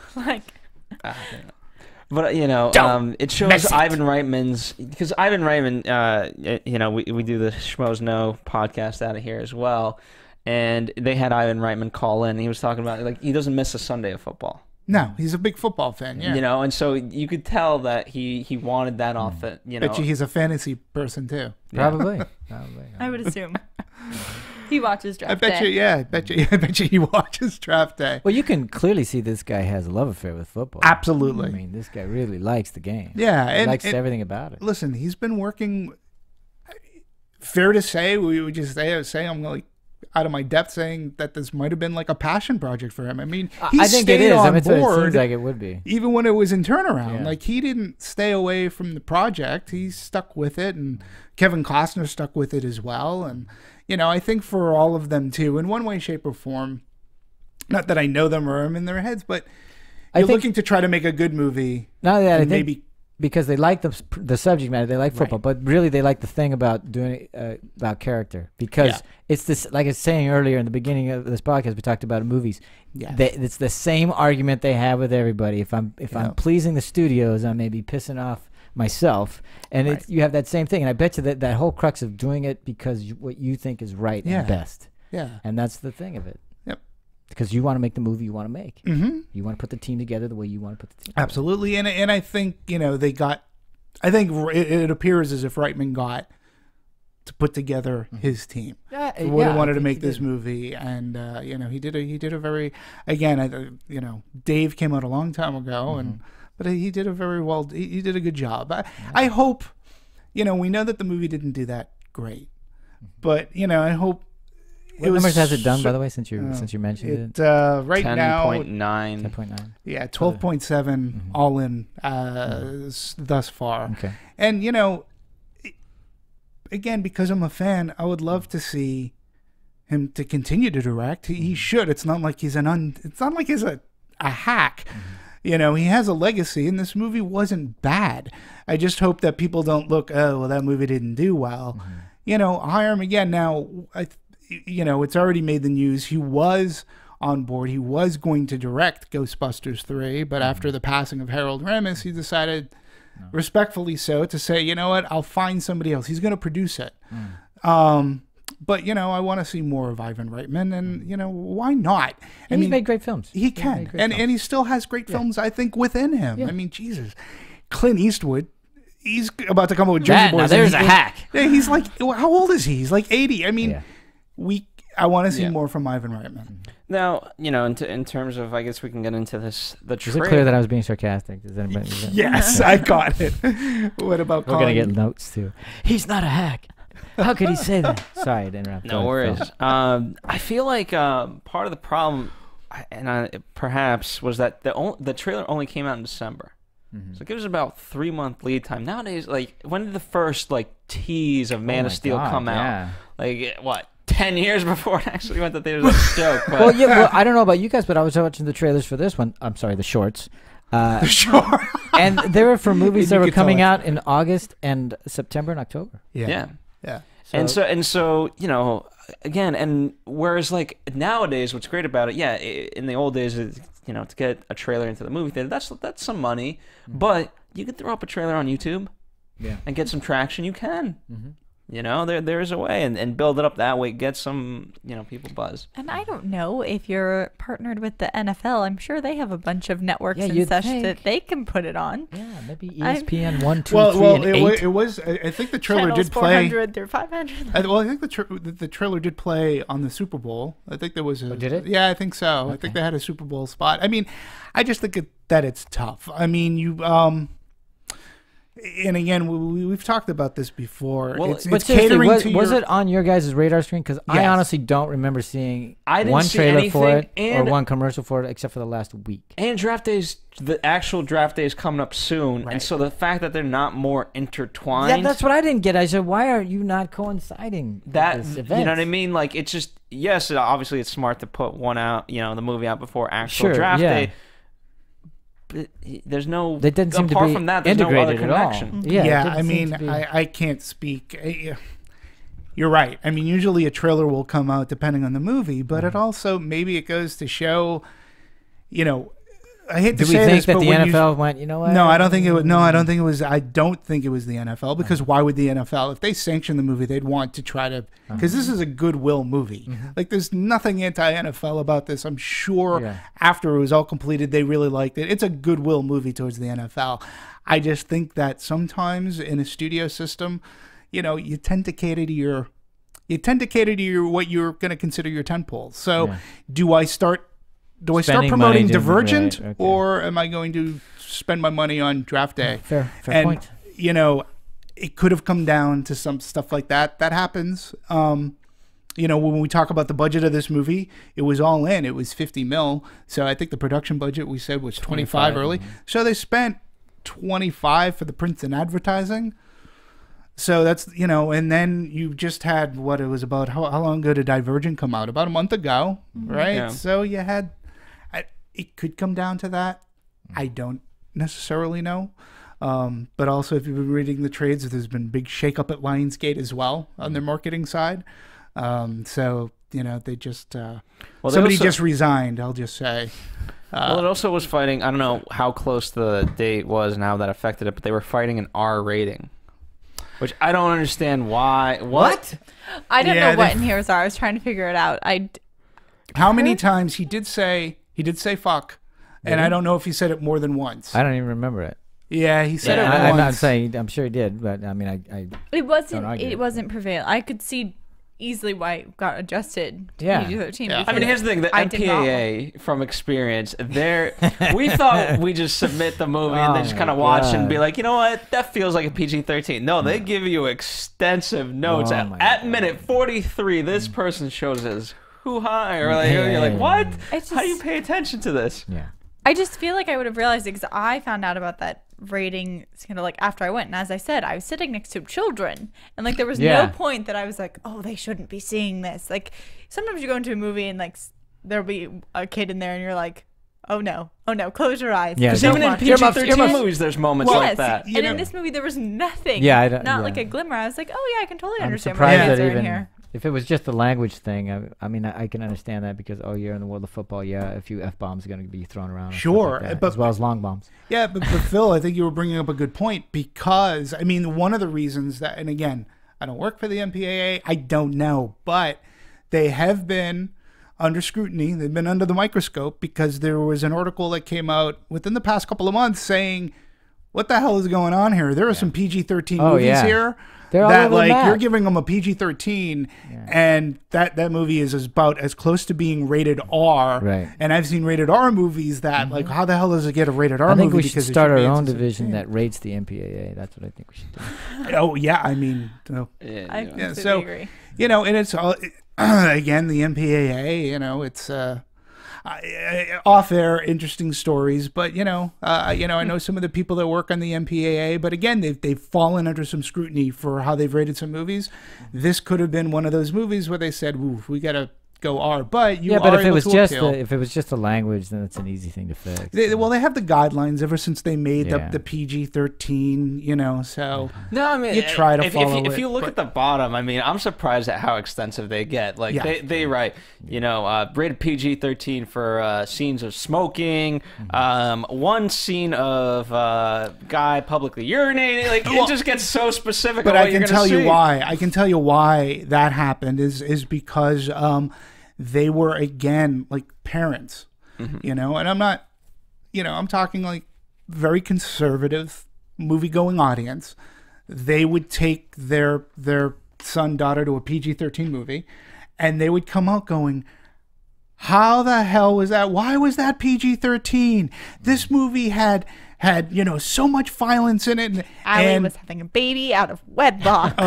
But it shows Ivan Reitman's, because Ivan Reitman, we do the Schmoes Know podcast out of here as well, and they had Ivan Reitman call in. And he was talking about he doesn't miss a Sunday of football. No, he's a big football fan. Yeah. And so you could tell that he wanted that off it. Bet you he's a fantasy person too. Probably. I would assume. He watches draft I bet day. I bet you he watches draft day. Well, you can clearly see this guy has a love affair with football. Absolutely. I mean, this guy really likes the game. Yeah, He likes everything about it. Listen, he's been working. Fair to say, we would just say I'm out of my depth saying that this might have been a passion project for him. I mean, he I think it stayed is. on It board, seems like it would be. even when it was in turnaround. Yeah. He didn't stay away from the project. He stuck with it, and Kevin Costner stuck with it as well. And I think for all of them too, in one way, shape, or form. Not that I know them or I'm in their heads, but you're looking to try to make a good movie. Not that I think maybe because they like the subject matter, they like football, but really they like the thing about doing it about character, because it's this, like I was saying earlier in the beginning of this podcast, we talked about movies. Yeah, it's the same argument they have with everybody. If I'm pleasing the studios, I may be pissing off myself, and you have that same thing. And I bet you that whole crux of doing it because what you think is right and best. Yeah, and that's the thing of it. Because you want to make the movie you want to make. Mm-hmm. You want to put the team together the way you want to put the team together. Absolutely. And I think, they got, I think it appears as if Reitman got to put together his team. Wanted to make this movie. And, he did a very, again, Dave came out a long time ago, but he did he did a good job. I hope, we know that the movie didn't do that great, but, I hope. What numbers has it done, by the way, since you mentioned it? Right now, 10.9. 10.9. Yeah, 12.7 all in thus far. Okay. And again, because I'm a fan, I would love to see him to continue to direct. He should. It's not like he's a hack. He has a legacy, and this movie wasn't bad. I just hope that people don't look, oh, well, that movie didn't do well. Hire him again. Now, it's already made the news. He was on board. He was going to direct Ghostbusters 3, but after the passing of Harold Ramis, he decided, respectfully so, to say, you know what, I'll find somebody else. He's going to produce it. But, I want to see more of Ivan Reitman, and, why not? He's made great films. He can. And he still has great films, I think, within him. Yeah. I mean, Jesus. Clint Eastwood. He's about to come up with Jersey Boys. Now there's a hack. Yeah, he's like, how old is he? He's like 80. I mean... I want to see more from Ivan Reitman. Now, in terms of, I guess we can get into this. Is it clear that I was being sarcastic? Does anybody? Yes, I got it. What about? We're gonna get notes too. He's not a hack. How could he say that? Sorry to interrupt. No worries. I feel like part of the problem, perhaps, was that the trailer only came out in December. So it gives about 3-month lead time. Nowadays, when did the first tease of Man of Steel come out? What? 10 years before it actually went to theaters. That's a joke. But. Well, I don't know about you guys, but I was watching the trailers for this one. I'm sorry, the shorts. And they were for movies that were coming out in August and September and October. Yeah. And so again, and whereas nowadays, what's great about it, in the old days, to get a trailer into the movie theater, that's some money, but you can throw up a trailer on YouTube, and get some traction. You can. There's a way, and build it up that way, get some, people buzz. And I don't know if you're partnered with the NFL. I'm sure they have a bunch of networks and such that they can put it on. Yeah, maybe ESPN 1, 2, 3, and 8. It was. I think the trailer Channels did play 400 through 500. I think the trailer did play on the Super Bowl. I think there was a. Oh, did it? Yeah, I think so. Okay. I think they had a Super Bowl spot. I mean, I just think that it's tough. I mean, you. And again, we've talked about this before. Well, it's catering to was it on your guys' radar screen? Because I honestly don't remember seeing one trailer for it or one commercial for it, except for the last week. And the actual draft day is coming up soon, and so the fact that they're not more intertwined. Yeah, that's what I didn't get. I said, why are you not coinciding with this event? You know what I mean? It's just, yes, obviously it's smart to put one out, the movie out before actual draft day. There's no. They didn't seem to be from that. There's no other connection. Yeah, I mean, I can't speak. You're right. I mean, usually a trailer will come out depending on the movie, but it also maybe it goes to show, I hate to say this, but the NFL went, you know what? No, I don't think it was. No, I don't think it was. I don't think it was the NFL, because why would the NFL? If they sanction the movie, they'd want to try to, because this is a goodwill movie. There's nothing anti-NFL about this. I'm sure after it was all completed, they really liked it. It's a goodwill movie towards the NFL. I just think that sometimes in a studio system, you tend to cater to your, what you're going to consider your tentpole. So, do I start promoting Divergent, or am I going to spend my money on draft day? Fair point. It could have come down to some stuff like that. That happens. When we talk about the budget of this movie, it was all in. It was $50 million. So I think the production budget we said was 25 early. So they spent 25 for the print and advertising. So that's, and then you just had what it was about. How long ago did Divergent come out? About a month ago, right? Yeah. So you had. It could come down to that. I don't necessarily know. But also, if you've been reading the trades, there's been big shakeup at Lionsgate as well on their marketing side. So, they just somebody just resigned, I'll just say. Well, it also was fighting, I don't know how close the date was and how that affected it, but they were fighting an R rating, which I don't understand why. What? I don't know what in here is R. I was trying to figure it out. How many times he did say fuck, and I don't know if he said it more than once. I don't even remember it. Yeah, he said it once. I'm not saying, I'm sure he did, but I mean, it wasn't prevail. I could see easily why it got adjusted to PG-13. Yeah. I mean, here's the thing: the MPAA, from experience, we thought we just submit the movie and then just kind of watch and be like, you know what, that feels like a PG-13. No, they give you extensive notes. At minute 43, this person shows us hoo-ha, or like, you're like, what? How do you pay attention to this? Yeah. I just feel like I would have realized it because I found out about that rating kind of like after I went, and as I said, I was sitting next to children, and like there was no point that I was like, oh, they shouldn't be seeing this. Like sometimes you go into a movie and like there'll be a kid in there and you're like, oh no, close your eyes. Yeah, even in PG-13 movies there's moments like that. And in this movie there was nothing. Not like a glimmer. I was like, oh yeah, I can totally understand why kids are in here. If it was just the language thing, I mean, I can understand that because, you're in the world of football, a few F-bombs are going to be thrown around. Sure. Like that, as well as long bombs. Yeah, but Phil, I think you were bringing up a good point because, I mean, one of the reasons that, and again, I don't work for the MPAA, I don't know, but they have been under scrutiny. They've been under the microscope because there was an article that came out within the past couple of months saying, what the hell is going on here? There are some PG-13 movies here. They're that all over like you're giving them a PG-13, and that movie is about as close to being rated R. Right. And I've seen rated R movies that like, how the hell does it get a rated R movie? I think we should start our own division that rates the MPAA. That's what I think we should do. Oh yeah, I mean, I completely agree. And it's all again the MPAA. It's off-air interesting stories, but I know some of the people that work on the MPAA, but again, they've fallen under some scrutiny for how they've rated some movies. This could have been one of those movies where they said, "Ooh, we gotta go R," but but if it was just the language, then it's an easy thing to fix. They have the guidelines ever since they made the PG-13. So no, I mean, you try to follow it. If you look at the bottom, I mean, I'm surprised at how extensive they get. Like they write, rated PG-13 for scenes of smoking, one scene of guy publicly urinating. Like it just gets so specific. But I can tell you why. I can tell you why that happened is because they were again like parents, and I'm not, I'm talking like very conservative movie-going audience. They would take their son, daughter to a PG-13 movie, and they would come out going, how the hell was that? Why was that PG-13? This movie had so much violence in it. Allie was having a baby out of wedlock.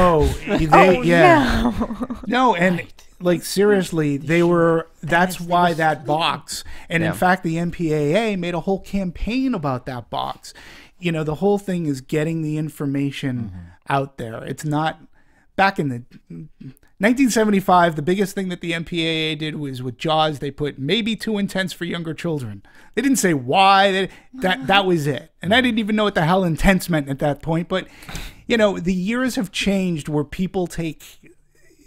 No, and like seriously, that's why that box. And in fact, the MPAA made a whole campaign about that box. The whole thing is getting the information out there. It's not back in the 1975, the biggest thing that the MPAA did was with Jaws, they put maybe too intense for younger children. They didn't say why. That was it. And I didn't even know what the hell intense meant at that point. But, the years have changed where people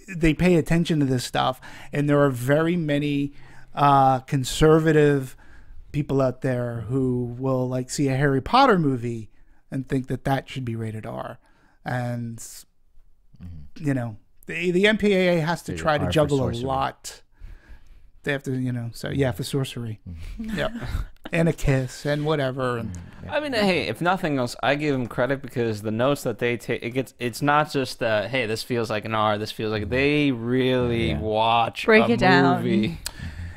they pay attention to this stuff. And there are very many conservative people out there who will like see a Harry Potter movie and think that should be rated R. And, the MPAA has to try to juggle a lot. They have to, for sorcery. Yep. And a kiss and whatever. I mean, hey, if nothing else, I give them credit because the notes that they take, it's not just, hey, this feels like an R, this feels like, they really break it down. Movie.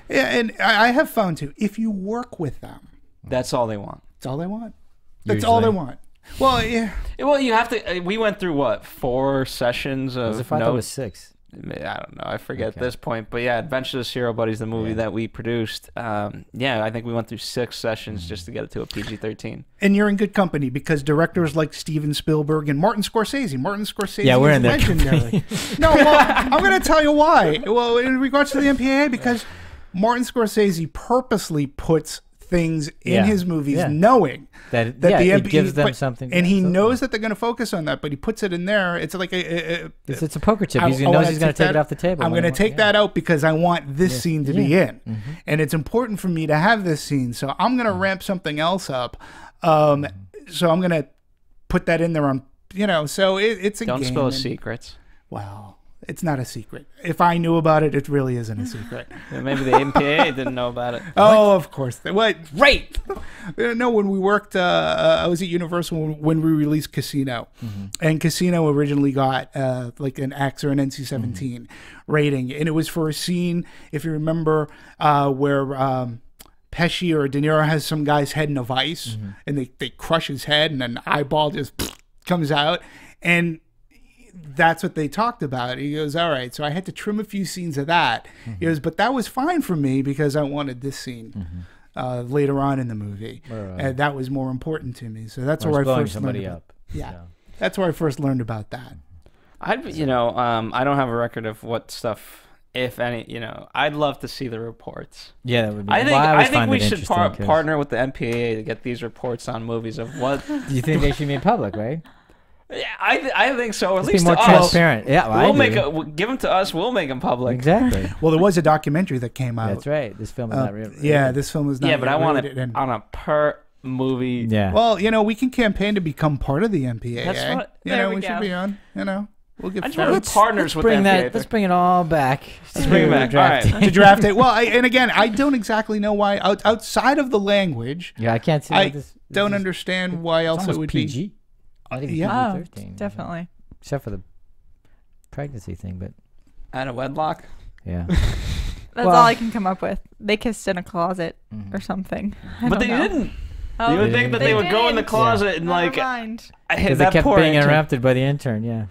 Yeah, and I have found too, if you work with them. That's all they want. That's all they want. That's all they want. Well, yeah. Well, you have to. We went through 4 sessions of notes. I thought it was 6. I don't know. I forget at this point. But yeah, Adventures Hero Buddies, the movie that we produced. I think we went through 6 sessions just to get it to a PG-13. And you're in good company because directors like Steven Spielberg and Martin Scorsese. Martin Scorsese we're is in that legendary. No, I'm going to tell you why. Well, in regards to the MPAA, because Martin Scorsese purposely puts things in Yeah. his movies, Yeah. knowing That the it gives them something, and he absolutely. knows that they're going to focus on that, but he puts it in there. It's like It's a poker chip. I He knows wanna he's going to take that- it off the table. I'm going to take that out because I want this scene to be in, and it's important for me to have this scene. So I'm going to ramp something else up. So I'm going to put that in there on, So it's a Don't game. spill his secrets. Well, it's not a secret. If I knew about it, it really isn't a secret. Yeah, maybe the MPAA didn't know about it. Oh, of course. What? Right. No, when we worked, I was at Universal when we released Casino. And Casino originally got like an X or an NC-17 rating. And it was for a scene, if you remember, where Pesci or De Niro has some guy's head in a vice. And they crush his head and an eyeball just comes out. And that's what they talked about. He goes, all right, so I had to trim a few scenes of that. He goes, but that was fine for me because I wanted this scene later on in the movie. And that was more important to me. So that's where I first somebody learned up. Yeah. That's where I first learned about that. I don't have a record of what stuff, if any, I'd love to see the reports. Yeah, that would be. I think we should partner with the MPAA to get these reports on movies of what. Do you think they should be public, right? Yeah, I think so. At Let's least be more to transparent. Us. Yeah, well, We'll give them to us. We'll make them public. Exactly. Well, there was a documentary that came out. That's right. This film is not real. Yeah, this film is not. Yeah, but I want rated it and- on a per movie. Yeah. Well, we can campaign to become part of the MPAA. That's what- there we we go. should be on. We'll get I just want to be partners with bring MPAA. that. Let's bring it all back. Let's bring it back. All right. to draft it. Well, and again, I don't exactly know why. Outside of the language, Yeah, I can't see. I this don't is- understand why It's else it almost would PG. be. Not even Yeah. PG-13. Definitely. Except for the pregnancy thing, but Out of wedlock. yeah. That's Well- all I can come up with. They kissed in a closet or something. I But don't they know. didn't. Oh, You would think that they would go in the didn't. closet and Never like mind. I hit Because they that kept poor being intern. interrupted by the intern. Yeah.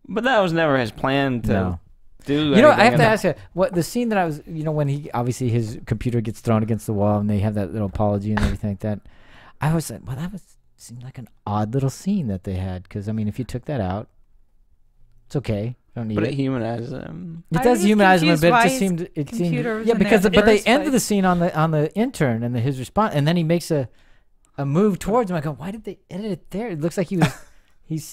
But that was never his plan to No. do. You know, I anything have in to that- ask you, what the scene that I was, when he obviously his computer gets thrown against the wall and they have that little apology and everything like that. I was like, well, seemed like an odd little scene that they had because I mean, if you took that out, it's okay. Don't need But it. it humanizes him. It I does was humanize him a confused bit. It why just his seemed. It seemed. computer was Yeah, in there because in the but they first ended the place. scene on the intern and his response, and then he makes a move towards him. I go, why did they edit it there? It looks like he was.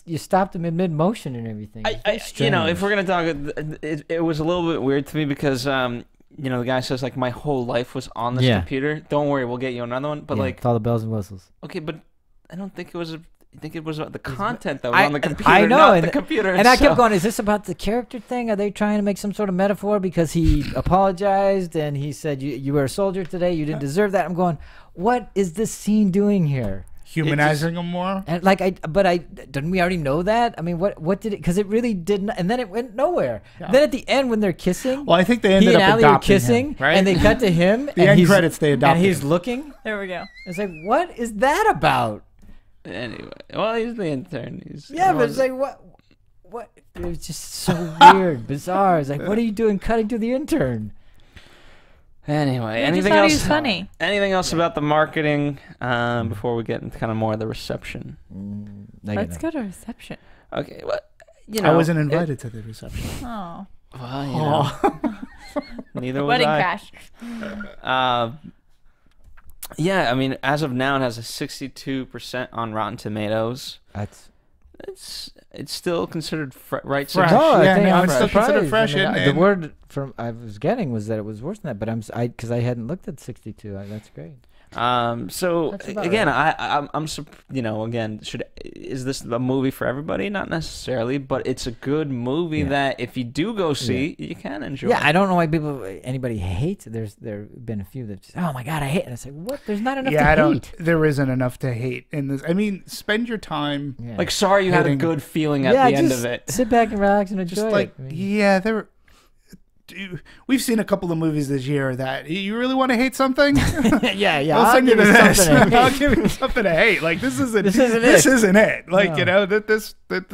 You stopped him in mid motion and everything. It's very If strange. we're gonna talk, it was a little bit weird to me because the guy says like my whole life was on this Yeah. computer. Don't worry, we'll get you another one. But Yeah, like, with all the bells and whistles. okay, but I don't think it was. I think it was about the content that was I- on the computer, I know, not and- the computer. And I kept itself. going, is this about the character thing? Are they trying to make some sort of metaphor because he apologized and he said you were a soldier today, you didn't deserve that? I'm going, what is this scene doing here? Humanizing them more. And didn't we already know that? I mean, what did it? Because it really didn't, and then it went nowhere. Yeah. Then at the end when they're kissing, Well, I think they he ended and up Ali were adopting kissing, him, right? and they cut to him. The and end he's, credits, they adopted and he's him. looking. There we go. It's like, what is that about? Anyway, well, he's the intern. Yeah, but it's like what? It was just so weird, bizarre. It's like, what are you doing, cutting to the intern? Anyway, They just anything thought else? he was funny. Anything else about the marketing before we get into kind of more of the reception? Let's go to reception. Okay, well, I wasn't invited to the reception. Oh. Well, neither was Wedding I. crash. Yeah, I mean, as of now, it has a 62% on Rotten Tomatoes. That's It's still considered right. Fresh. no, Yeah, I think no, I'm it's still considered surprised. fresh, I mean, and- the word from I was getting was that it was worse than that, but because I hadn't looked at 62. That's great. So That's about again, right. I'm again, is this a movie for everybody? Not necessarily, but it's a good movie that if you do go see, you can enjoy. Yeah, I don't know why anybody hates it. There have been a few that just, oh my god, I hate it. And it's like, what? There's not enough to I hate. don't. There isn't enough to hate in this. I mean, spend your time. Yeah. Like, sorry, you had a Hitting- good feeling at the end just of it. sit back and relax and enjoy Just like, it. I mean, yeah, there. We've seen a couple of movies this year that you really want to hate something. yeah. I'll send you give to you this. something to I'll hate. give you something to hate. Like this isn't. This isn't This it. isn't it. Like No. that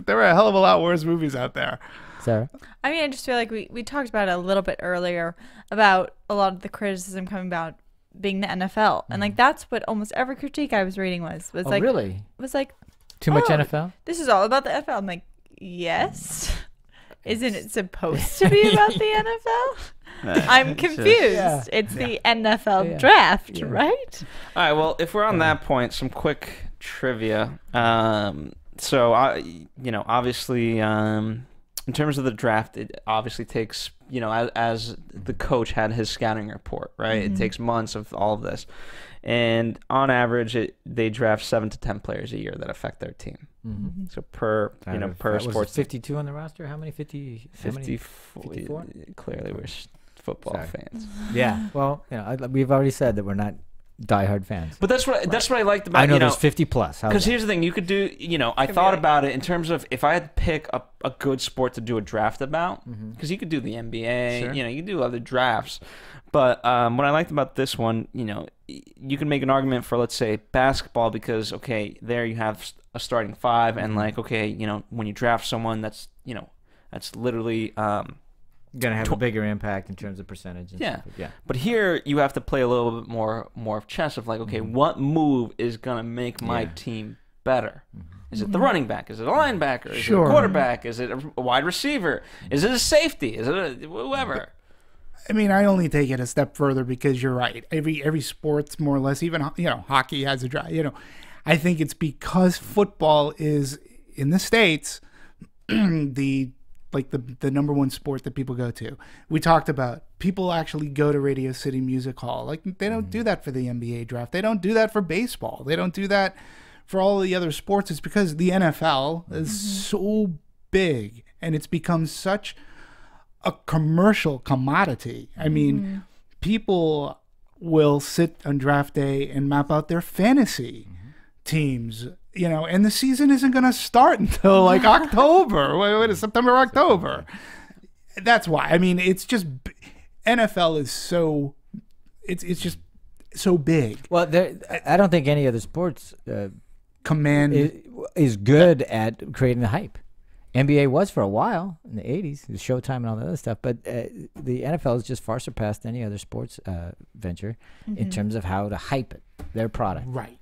there are a hell of a lot worse movies out there. Sarah? I mean, I just feel like we talked about it a little bit earlier about a lot of the criticism coming about being the NFL, and like that's what almost every critique I was reading was Oh, like really? was like Too much oh, NFL? this is all about the NFL. I'm like, yes, isn't it supposed to be about the NFL? I'm confused. It's the NFL draft, right? All right. Well, if we're on that point, some quick trivia. So obviously, in terms of the draft, it obviously takes, as the coach had his scouting report, right? It takes months of all of this. And on average, they draft 7 to 10 players a year that affect their team. So per sports, 52 on the roster. How many? 54. Clearly, we're football fans. Yeah. Well, we've already said that we're not diehard fans. But that's what I liked about. I know there's 50 plus. Because here's the thing: you could do. I thought about it in terms of if I had to pick a good sport to do a draft about, because you could do the NBA. Sure. You could do other drafts. But what I liked about this one, you can make an argument for, let's say, basketball, because there you have a starting five, and when you draft someone, that's literally gonna have a bigger impact in terms of percentage. And stuff. Yeah. But here you have to play a little bit more of chess of what move is gonna make my team better? Is it the running back? Is it a linebacker? Is it a quarterback? Is it a wide receiver? Is it a safety? Is it whoever? I mean, I only take it a step further because you're right. Every sport's more or less, even hockey has a draft. I think it's because football is in the States the number one sport that people go to. We talked about people actually go to Radio City Music Hall. They don't do that for the NBA draft. They don't do that for baseball. They don't do that for all the other sports. It's because the NFL is so big and it's become such a commercial commodity. I mean, people will sit on draft day and map out their fantasy teams, and the season isn't going to start until October. Wait, September, October. That's why. I mean, it's just NFL is so it's just so big. Well, I don't think any other sports is good at creating the hype. NBA was for a while in the 80s, the Showtime and all that other stuff, but the NFL has just far surpassed any other sports venture in terms of how to hype their product. Right.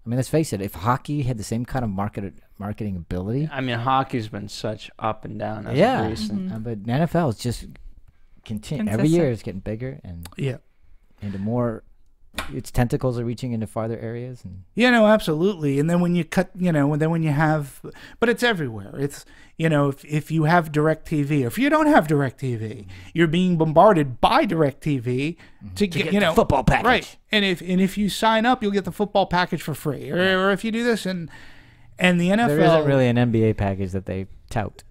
I mean, let's face it, if hockey had the same kind of marketing ability. I mean, hockey's been such up and down as of recent. But NFL is just every year it's getting bigger and into more. Its tentacles are reaching into farther areas. And absolutely. And then when you cut, when you have, but it's everywhere. It's, if you have DirecTV, or if you don't have DirecTV, you're being bombarded by DirecTV to get the football package. Right. And if you sign up, you'll get the football package for free. Or if you do this, and the NFL. There isn't really an NBA package that they tout.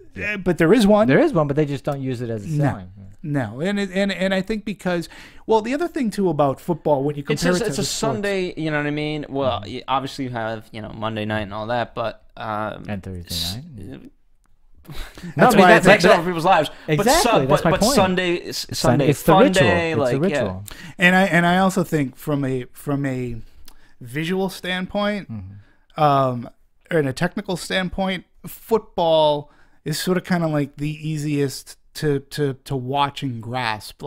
But there is one. There is one, but they just don't use it as a selling. No, and I think because, the other thing too about football, when you compare it's a Sunday, you know what I mean? Well, obviously you have Monday night and all that, but and Thursday night. That's why it takes over people's lives. Exactly, that's my point. Sunday, it's the ritual. It's a ritual. And I also think from a visual standpoint, or in a technical standpoint, football is sort of kind of like the easiest to watch and grasp.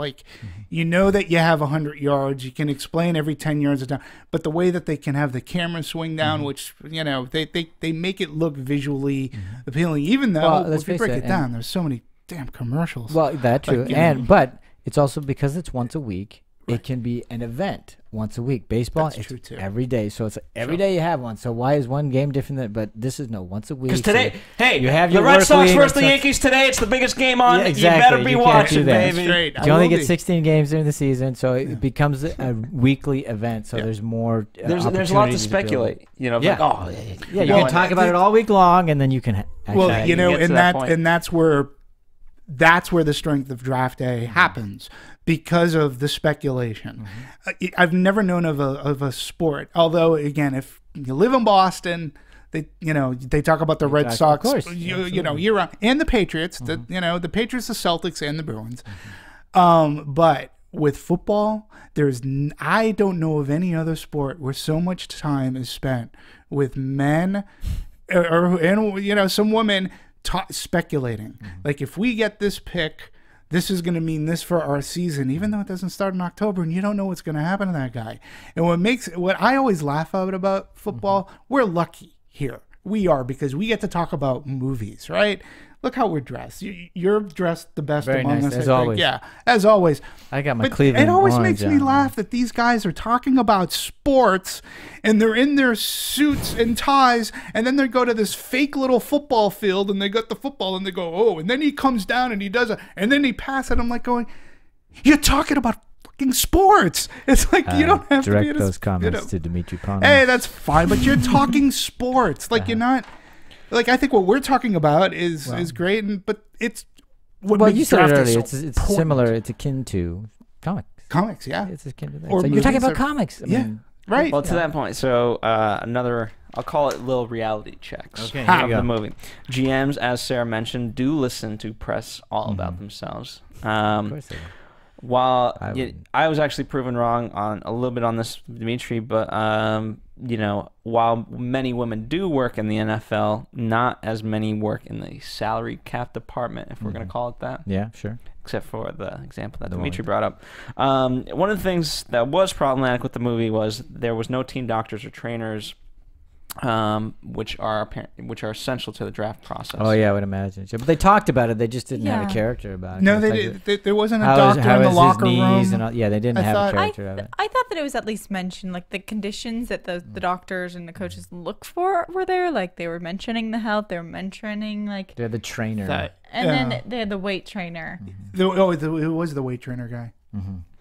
You know that you have 100 yards, you can explain every 10 yards of down, but the way that they can have the camera swing down, which they make it look visually appealing, even though if you break it down, there's so many damn commercials. Well, that's true. But it's also because it's once a week. It can be an event once a week. Baseball, That's true too. Every day. So it's every day you have one. So why is one game different but this is once a week? Because today, you have your the Red Sox versus the Yankees today. It's the biggest game on. Yeah, exactly. You better be watching, baby. You only get 16 games during the season, so it becomes a weekly event. So there's more. There's a lot to speculate. You can talk about it all week long, and then you can. And that's where the strength of draft day happens. Because of the speculation. I've never known of a sport, although again, if you live in Boston, they talk about the Red Sox, year round, and the Patriots, the Patriots, the Celtics, and the Bruins. But with football, I don't know of any other sport where so much time is spent with men and some women speculating. If we get this pick, this is going to mean this for our season, even though it doesn't start in October, and you don't know what's going to happen to that guy. And what I always laugh out about football, we're lucky here. We are, because we get to talk about movies, right? look how we're dressed. You're dressed the best Very among nice, us. as I think. always. Yeah, as always. I got my But Cleveland it always orange makes me on. laugh that these guys are talking about sports and they're in their suits and ties, and then they go to this fake little football field and they got the football and they go, oh, and then he comes down and he does it, and then he passes it. I'm like going, you're talking about fucking sports. It's like you don't have to be direct those comments to Demetri Panos. Hey, that's fine, but you're talking sports. Like you're not. Like I think what we're talking about is great, but it's what Well, makes you said it draft earlier. so It's important. similar. It's akin to comics. Comics, yeah. It's akin to that. Or So you're talking movies about comics. I Yeah. mean, Right. Well, to that point, so another, I'll call it little reality checks Okay, of here you go. the movie. GMs, as Sarah mentioned, do listen to press all about themselves. of course they will. While I wouldn't. I was actually proven wrong on a little bit on this, Demetri, but you know, while many women do work in the NFL, not as many work in the salary cap department, if we're going to call it that. Yeah, sure. Except for the example that The Demetri one. brought up. One of the things that was problematic with the movie was there was no team doctors or trainers, which are essential to the draft process. Oh yeah, I would imagine. But they talked about it. They just didn't have a Yeah. character about it. No, It's they like did. There wasn't a how doctor in the is locker his knees room. and all, yeah, they didn't I have thought- a I, character of it. I thought that it was at least mentioned, like the conditions that the doctors and the coaches look for were there. Like they were mentioning the health, they were mentioning like, They're the trainer. That- and yeah. then they had the weight trainer, it was the weight trainer guy.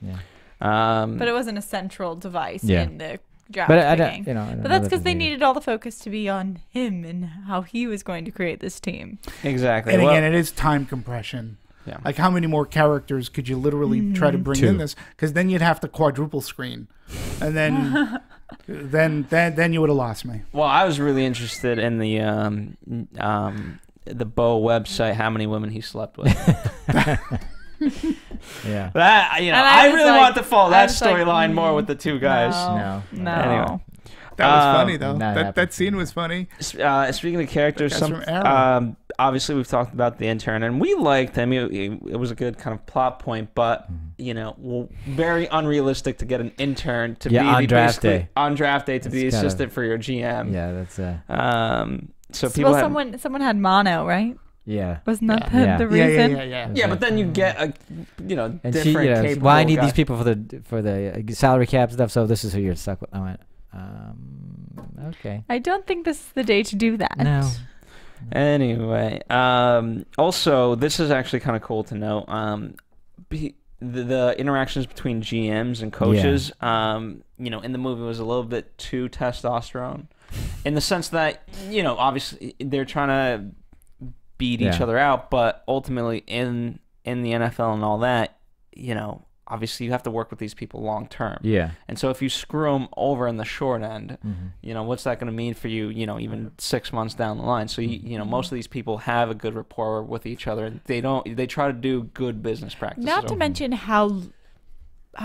Yeah. but it wasn't a central device Yeah. in the draft But I picking. don't, you know. I don't But know that's that because they it's needed all the focus to be on him and how he was going to create this team. Exactly. And Well, again, it is time compression. Yeah. Like how many more characters could you literally try to bring Two. in this? Because then you'd have to quadruple screen, and then then you would have lost me. well, I was really interested in the Bo website, how many women he slept with. Yeah. That, you know, And I I was really like- want to follow I that was like, storyline more with the two guys. No. Anyway. That was funny though. not That happening. scene was funny. Speaking of characters, That guy's from Arrow. obviously we've talked about the intern, and we liked him. It was a good kind of plot point, but you know, very unrealistic to get an intern to Yeah, be on draft basically- day. on draft day to be the It's kinda- assistant for your GM. Yeah, that's So people Well, had, someone had mono, right? yeah. Wasn't that Yeah. the Yeah, reason? yeah, but then you get a And different she, capable well, I need guy. these people for the salary cap stuff. So this is who you're stuck with. I went, okay. I don't think this is the day to do that. No. Anyway, also this is actually kind of cool to know. The interactions between GMs and coaches, you know, in the movie was a little bit too testosterone, in the sense that, you know, obviously they're trying to beat each Yeah. other out, but ultimately in the NFL and all that, you know, obviously you have to work with these people long term. Yeah. And so if you screw them over in the short end, you know, what's that going to mean for you, you know, even 6 months down the line? So, you know, most of these people have a good rapport with each other. They try to do good business practices. Not to mention how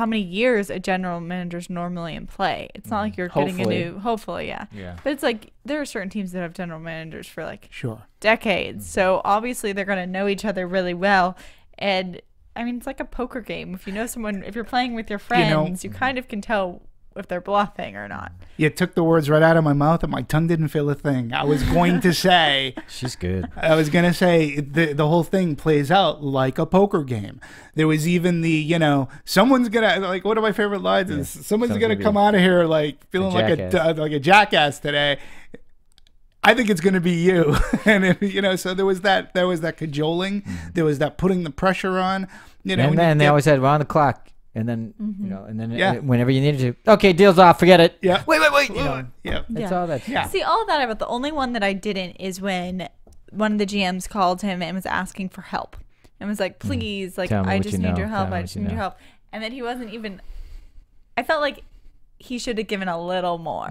many years a general manager's normally in play. It's not like you're getting a new. Hopefully, yeah. Yeah. But it's like there are certain teams that have general managers for like Sure. decades. So obviously they're going to know each other really well. And I mean, it's like a poker game. If you know someone, if you're playing with your friends, you kind of can tell if they're bluffing or not. You took the words right out of my mouth, and my tongue didn't feel a thing. I was going to say, She's good. the whole thing plays out like a poker game. There was even the, you know, someone's gonna, like, one of my favorite lines is someone's gonna come out of here like feeling like a jackass today. I think it's going to be you. And if, you know, so there was that cajoling, there was that putting the pressure on, you know, And then they always said, we're on the clock. And then, you know, and then Yeah. whenever you needed to, okay, deal's off, forget it. yeah. Wait. You know, Yeah. that's Yeah. all that. Yeah. See, all of that about the only one that I didn't is when one of the GMs called him and was asking for help and was like, please, like, Tell me I what just you need know. your help. Tell me I what just you need your know. help. And then he wasn't even, I felt like he should have given a little more,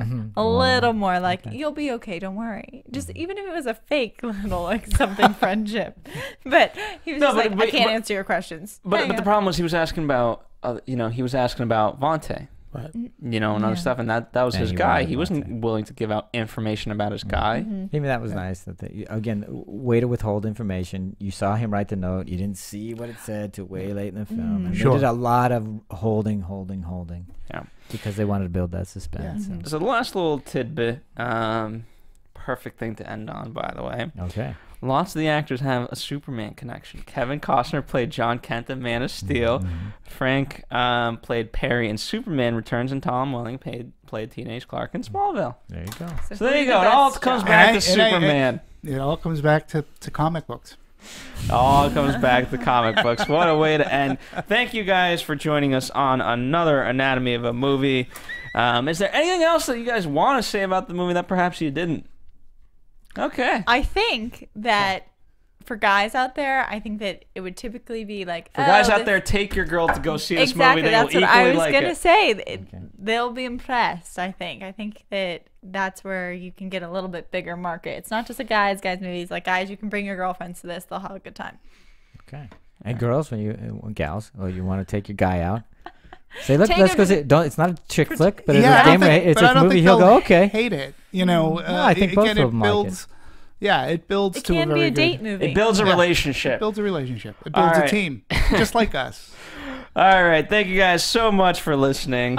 like, you'll be okay. Don't worry. Just even if it was a fake little, like, something friendship, but he was No, just but- like, but- I can't but- answer your questions. But the problem was he was asking about, you know, he was asking about Vontae. Right. You know, and other stuff, and that was And his he guy. wanted He wasn't Vontae. willing to give out information about his guy. Maybe that was nice. That again, way to withhold information. You saw him write the note. You didn't see what it said till way late in the film. And Sure. They did a lot of holding. Yeah. Because they wanted to build that suspense. So the last little tidbit, perfect thing to end on, by the way. Okay. Lots of the actors have a Superman connection. Kevin Costner played John Kent in Man of Steel. Frank played Perry in Superman Returns, and Tom Welling played Teenage Clark in Smallville. There you go. So there you go. It all comes back to Superman. It all comes back to comic books. All comes back to comic books. What a way to end. Thank you guys for joining us on another Anatomy of a Movie. Is there anything else that you guys want to say about the movie that perhaps you didn't? Okay. I think that for guys out there, I think that it would typically be like, for guys out there, take your girl to go see this movie. They That's will what I was like gonna it. say. They'll be impressed. I think that that's where you can get a little bit bigger market. It's not just a guys movies. Like guys, you can bring your girlfriends to this. They'll have a good time. Okay. And girls, gals, you want to take your guy out. Say, look, let's go see. It's not a chick flick, but it's a movie. He'll go, okay. Hate it, you know. No, I think both again, of them builds. Yeah, it builds It to a can very be a good. date movie. It builds a relationship. It builds a relationship. It builds a team, just like us. All right. Thank you guys so much for listening.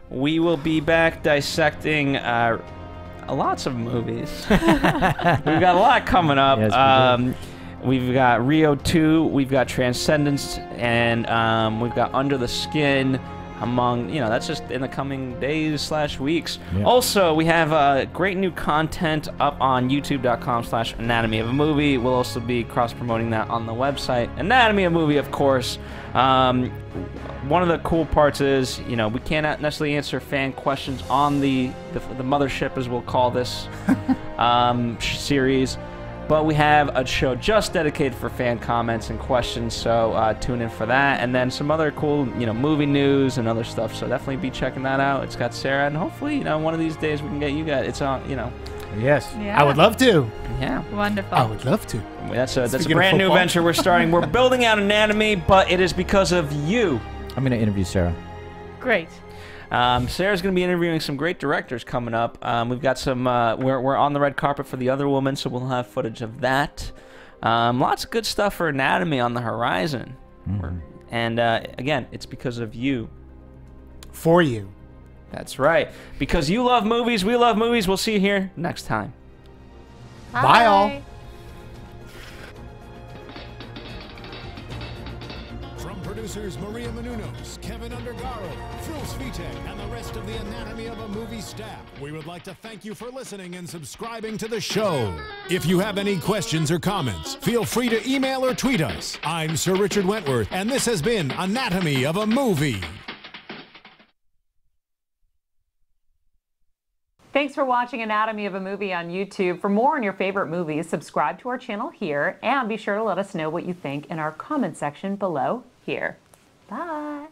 We will be back dissecting lots of movies. We've got a lot coming up. Yes, we've got Rio 2, we've got Transcendence, and we've got Under the Skin. Among, that's just in the coming days / weeks. Yeah. Also, we have great new content up on youtube.com/Anatomy of a Movie. We'll also be cross-promoting that on the website. Anatomy of a Movie, of course. One of the cool parts is, we can't necessarily answer fan questions on the mothership, as we'll call this series. But we have a show just dedicated for fan comments and questions, so tune in for that. And then some other cool, movie news and other stuff. So definitely be checking that out. It's got Sarah, and hopefully, one of these days we can get you guys. It's on, Yes. Yeah. I would love to. Yeah. Wonderful. I would love to. That's a brand new venture we're starting. We're building out Anatomy, but it is because of you. I'm going to interview Sarah. Great. Sarah's going to be interviewing some great directors coming up. We've got some. We're on the red carpet for The Other Woman, so we'll have footage of that. Lots of good stuff for Anatomy on the horizon. And again, it's because of you. For you. That's right. Because you love movies, we love movies. We'll see you here next time. Bye all. Producers Maria Menounos, Kevin Undergaro, Phil Svitek, and the rest of the Anatomy of a Movie staff. We would like to thank you for listening and subscribing to the show. If you have any questions or comments, feel free to email or tweet us. I'm Sir Richard Wentworth, and this has been Anatomy of a Movie. Thanks for watching Anatomy of a Movie on YouTube. For more on your favorite movies, subscribe to our channel here, and be sure to let us know what you think in our comment section below here. Bye.